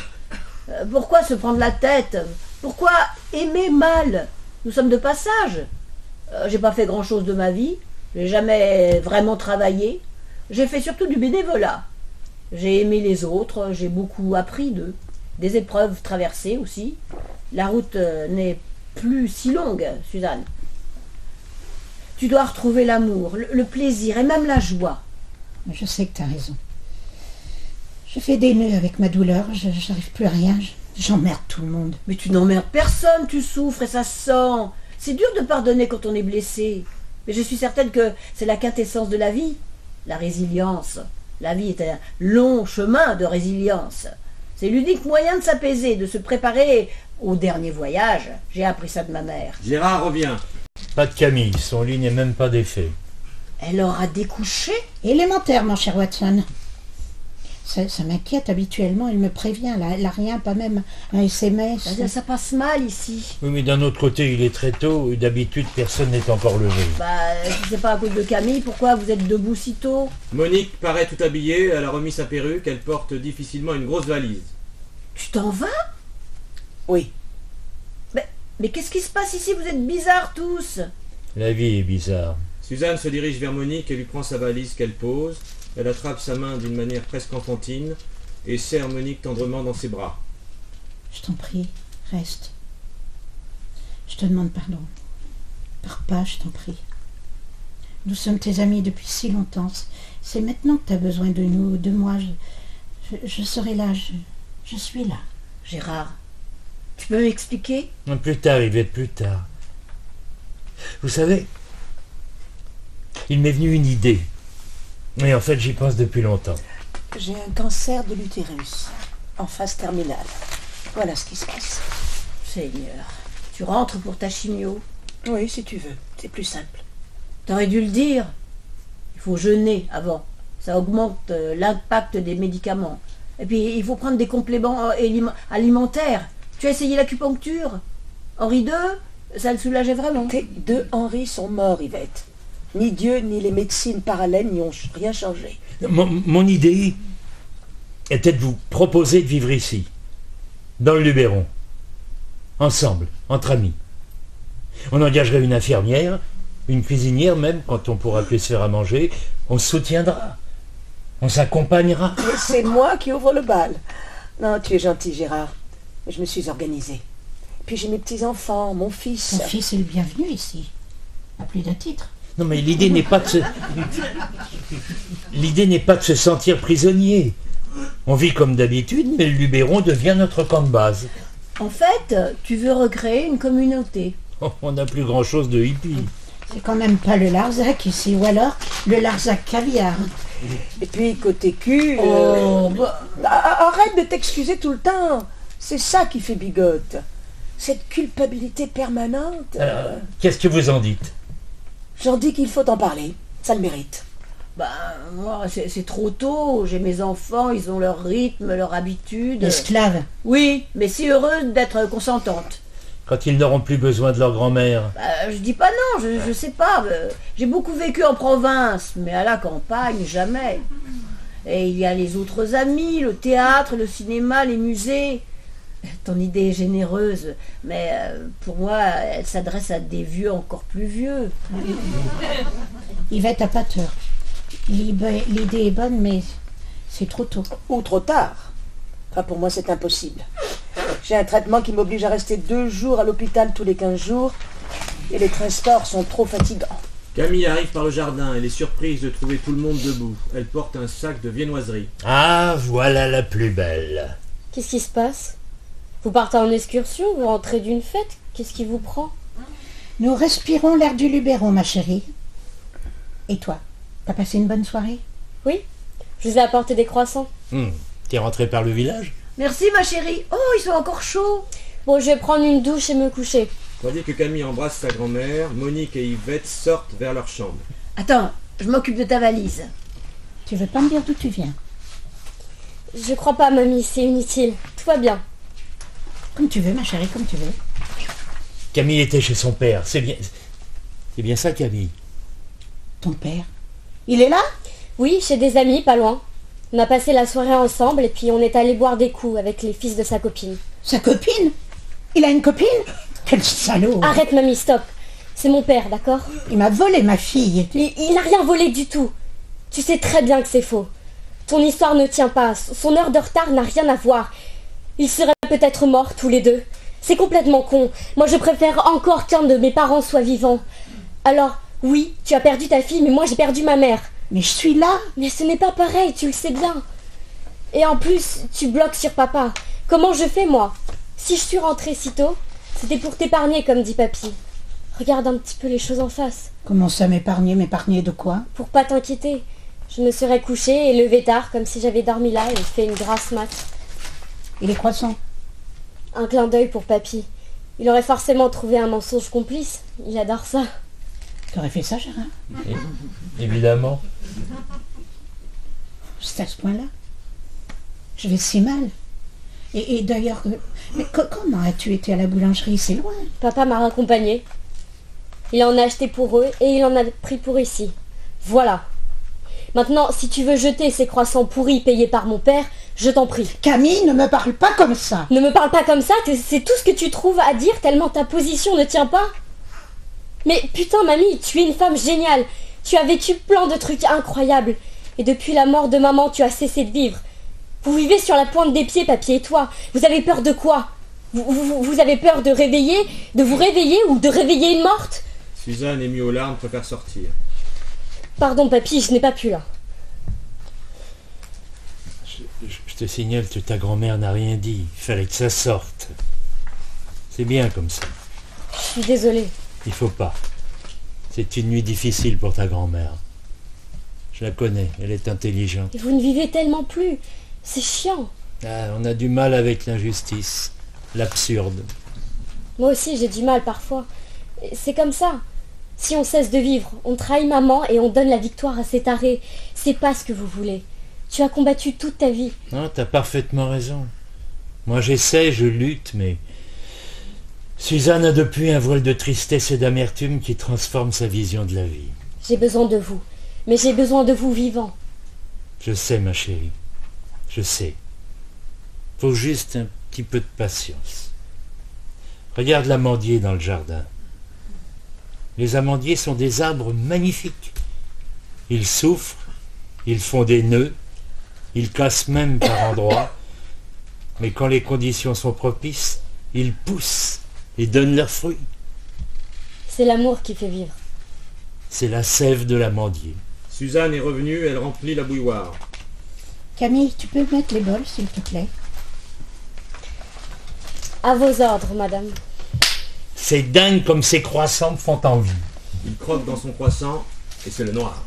Pourquoi se prendre la tête? Pourquoi aimer mal? Nous sommes de passage. J'ai pas fait grand-chose de ma vie. J'ai jamais vraiment travaillé. J'ai fait surtout du bénévolat. J'ai aimé les autres, j'ai beaucoup appris d'eux. Des épreuves traversées aussi. La route n'est plus si longue, Suzanne. Tu dois retrouver l'amour, le plaisir et même la joie. Je sais que tu as raison. Je fais des nœuds avec ma douleur, j'arrive plus à rien, j'emmerde tout le monde. Mais tu n'emmerdes personne, tu souffres et ça se sent. C'est dur de pardonner quand on est blessé. Mais je suis certaine que c'est la quintessence de la vie, la résilience. La vie est un long chemin de résilience. C'est l'unique moyen de s'apaiser, de se préparer au dernier voyage. J'ai appris ça de ma mère. Gérard revient. Pas de Camille, son lit n'est même pas défait. Elle aura découché? Élémentaire, mon cher Watson. Ça m'inquiète habituellement, il me prévient, là rien, pas même un SMS. Ça passe mal ici. Oui, mais d'un autre côté, il est très tôt, et d'habitude, personne n'est encore levé. Bah, si c'est pas à cause de Camille, pourquoi vous êtes debout si tôt? Monique paraît tout habillée, elle a remis sa perruque, elle porte difficilement une grosse valise. Tu t'en vas? Oui. Mais qu'est-ce qui se passe ici? Vous êtes bizarres tous. La vie est bizarre. Suzanne se dirige vers Monique et lui prend sa valise qu'elle pose. Elle attrape sa main d'une manière presque enfantine et serre Monique tendrement dans ses bras. Je t'en prie, reste. Je te demande pardon. Pars pas, je t'en prie. Nous sommes tes amis depuis si longtemps. C'est maintenant que tu as besoin de nous, de moi. Je serai là, je suis là. Gérard, tu peux m'expliquer? Plus tard, Yvette, plus tard. Vous savez, il m'est venu une idée. Et en fait, j'y pense depuis longtemps. J'ai un cancer de l'utérus, en phase terminale. Voilà ce qui se passe. Seigneur, tu rentres pour ta chimio? Oui, si tu veux, c'est plus simple. T'aurais dû le dire. Il faut jeûner avant. Ça augmente l'impact des médicaments. Et puis, il faut prendre des compléments alimentaires. Tu as essayé l'acupuncture? Henri II, ça le soulageait vraiment. Tes deux Henri sont morts, Yvette. Ni Dieu, ni les médecines parallèles n'y ont rien changé. Mon idée était de vous proposer de vivre ici, dans le Luberon, ensemble, entre amis. On engagerait une infirmière, une cuisinière même, quand on pourra plus se faire à manger. On se soutiendra, on s'accompagnera. Et c'est moi qui ouvre le bal. Non, tu es gentil, Gérard. Je me suis organisée. Puis j'ai mes petits-enfants, mon fils. Ton fils est le bienvenu ici, à plus d'un titre. Non, mais l'idée n'est pas de se... L'idée n'est pas de se sentir prisonnier. On vit comme d'habitude, mais le Luberon devient notre camp de base. En fait, tu veux recréer une communauté. On n'a plus grand-chose de hippie. C'est quand même pas le Larzac ici, ou alors le Larzac caviar. Et puis, côté cul... arrête de t'excuser tout le temps. C'est ça qui fait bigote. Cette culpabilité permanente. Qu'est-ce que vous en dites? J'en dis qu'il faut en parler. Ça le mérite. Moi, c'est trop tôt. J'ai mes enfants, ils ont leur rythme, leur habitude. Esclave. Oui, mais si heureuse d'être consentante. Quand ils n'auront plus besoin de leur grand-mère. Je dis pas non, je sais pas. J'ai beaucoup vécu en province, mais à la campagne, jamais. Et il y a les autres amis, le théâtre, le cinéma, les musées. Ton idée est généreuse, mais pour moi, elle s'adresse à des vieux encore plus vieux. Yvette, t'as pas tort. L'idée est bonne, mais c'est trop tôt. Ou trop tard. Enfin, pour moi, c'est impossible. J'ai un traitement qui m'oblige à rester 2 jours à l'hôpital tous les 15 jours, et les transports sont trop fatigants. Camille arrive par le jardin, elle est surprise de trouver tout le monde debout. Elle porte un sac de viennoiserie. Ah, voilà la plus belle. Qu'est-ce qui se passe? Vous partez en excursion? Vous rentrez d'une fête? Qu'est-ce qui vous prend? Nous respirons l'air du Luberon, ma chérie. Et toi, t'as passé une bonne soirée? Oui, Je vous ai apporté des croissants. T'es rentré par le village? Merci ma chérie. Oh, ils sont encore chauds. Bon, je vais prendre une douche et me coucher. Tandis que Camille embrasse sa grand-mère, Monique et Yvette sortent vers leur chambre. Attends, je m'occupe de ta valise. Tu veux pas me dire d'où tu viens? Je crois pas, mamie, c'est inutile. Tout va bien. Comme tu veux, ma chérie, comme tu veux. Camille était chez son père, c'est bien ça, Camille. Ton père, il est là? Oui, chez des amis, pas loin. On a passé la soirée ensemble et puis on est allé boire des coups avec les fils de sa copine. Sa copine? Il a une copine? Quel salaud! Arrête, mamie, stop. C'est mon père, d'accord? Il m'a volé ma fille. Il n'a rien volé du tout. Tu sais très bien que c'est faux. Ton histoire ne tient pas. Son heure de retard n'a rien à voir. Ils seraient peut-être morts tous les deux. C'est complètement con. Moi, je préfère encore qu'un de mes parents soit vivant. Alors, oui, tu as perdu ta fille, mais moi, j'ai perdu ma mère. Mais je suis là. Mais ce n'est pas pareil, tu le sais bien. Et en plus, tu bloques sur papa. Comment je fais, moi? Si je suis rentrée si tôt, c'était pour t'épargner, comme dit papy. Regarde un petit peu les choses en face. Comment ça m'épargner? M'épargner de quoi? Pour pas t'inquiéter. Je me serais couchée et levée tard, comme si j'avais dormi là et fait une grasse mat. Et les croissants? Un clin d'œil pour papy. Il aurait forcément trouvé un mensonge complice. Il adore ça. T'aurais fait ça, Gérard? Évidemment. C'est à ce point-là? Je vais si mal. Et d'ailleurs, mais comment as-tu été à la boulangerie? C'est loin. Papa m'a raccompagnée. Il en a acheté pour eux et il en a pris pour ici. Voilà. Maintenant, si tu veux jeter ces croissants pourris payés par mon père, je t'en prie. Camille, ne me parle pas comme ça. Ne me parle pas comme ça, c'est tout ce que tu trouves à dire tellement ta position ne tient pas. Mais putain, mamie, tu es une femme géniale. Tu as vécu plein de trucs incroyables. Et depuis la mort de maman, tu as cessé de vivre. Vous vivez sur la pointe des pieds, papy et toi. Vous avez peur de quoi? Vous avez peur de vous réveiller ou de réveiller une morte? Suzanne, émue aux larmes, préfère sortir. Pardon, papy, je n'ai pas pu là. Je te signale que ta grand-mère n'a rien dit. Il fallait que ça sorte. C'est bien comme ça. Je suis désolée. Il faut pas. C'est une nuit difficile pour ta grand-mère. Je la connais, elle est intelligente. Et vous ne vivez tellement plus. C'est chiant. Ah, on a du mal avec l'injustice, l'absurde. Moi aussi, j'ai du mal parfois. C'est comme ça. Si on cesse de vivre, on trahit maman et on donne la victoire à ces tarés. C'est pas ce que vous voulez. Tu as combattu toute ta vie. Non, t'as parfaitement raison. Moi j'essaie, je lutte, mais... Suzanne a depuis un voile de tristesse et d'amertume qui transforme sa vision de la vie. J'ai besoin de vous. Mais j'ai besoin de vous vivant. Je sais, ma chérie. Je sais. Faut juste un petit peu de patience. Regarde l'amandier dans le jardin. Les amandiers sont des arbres magnifiques. Ils souffrent, ils font des nœuds, ils cassent même par endroits. Mais quand les conditions sont propices, ils poussent et donnent leurs fruits. C'est l'amour qui fait vivre. C'est la sève de l'amandier. Suzanne est revenue, elle remplit la bouilloire. Camille, tu peux mettre les bols, s'il te plaît? À vos ordres, madame. C'est dingue comme ces croissants me font envie. Il croque dans son croissant et c'est le noir.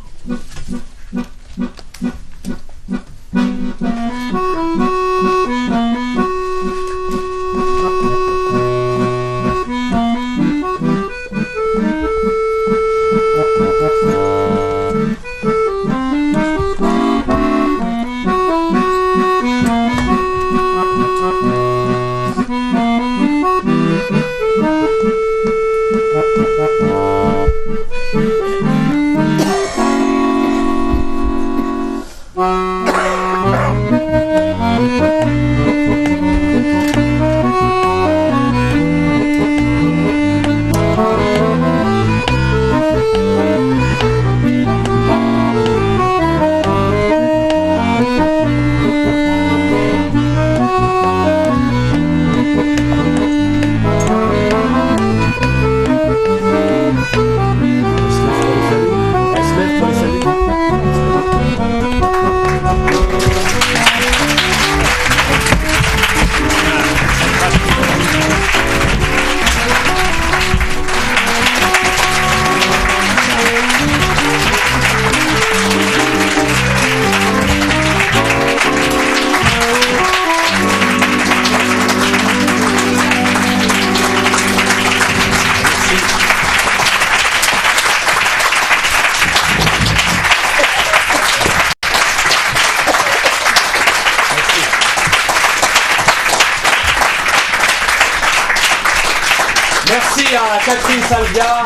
à Catherine Salvia,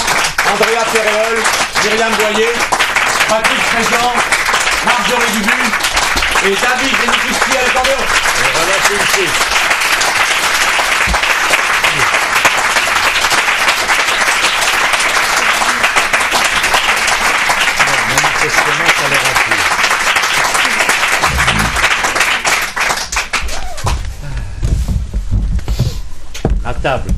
Andrea Ferréol, Myriam Boyer, Patrick Fréjean, Marjorie Dubu et David Benedicti à l'accordéon. Et voilà Pulsi. Manifestement, ça leur a plu. À table.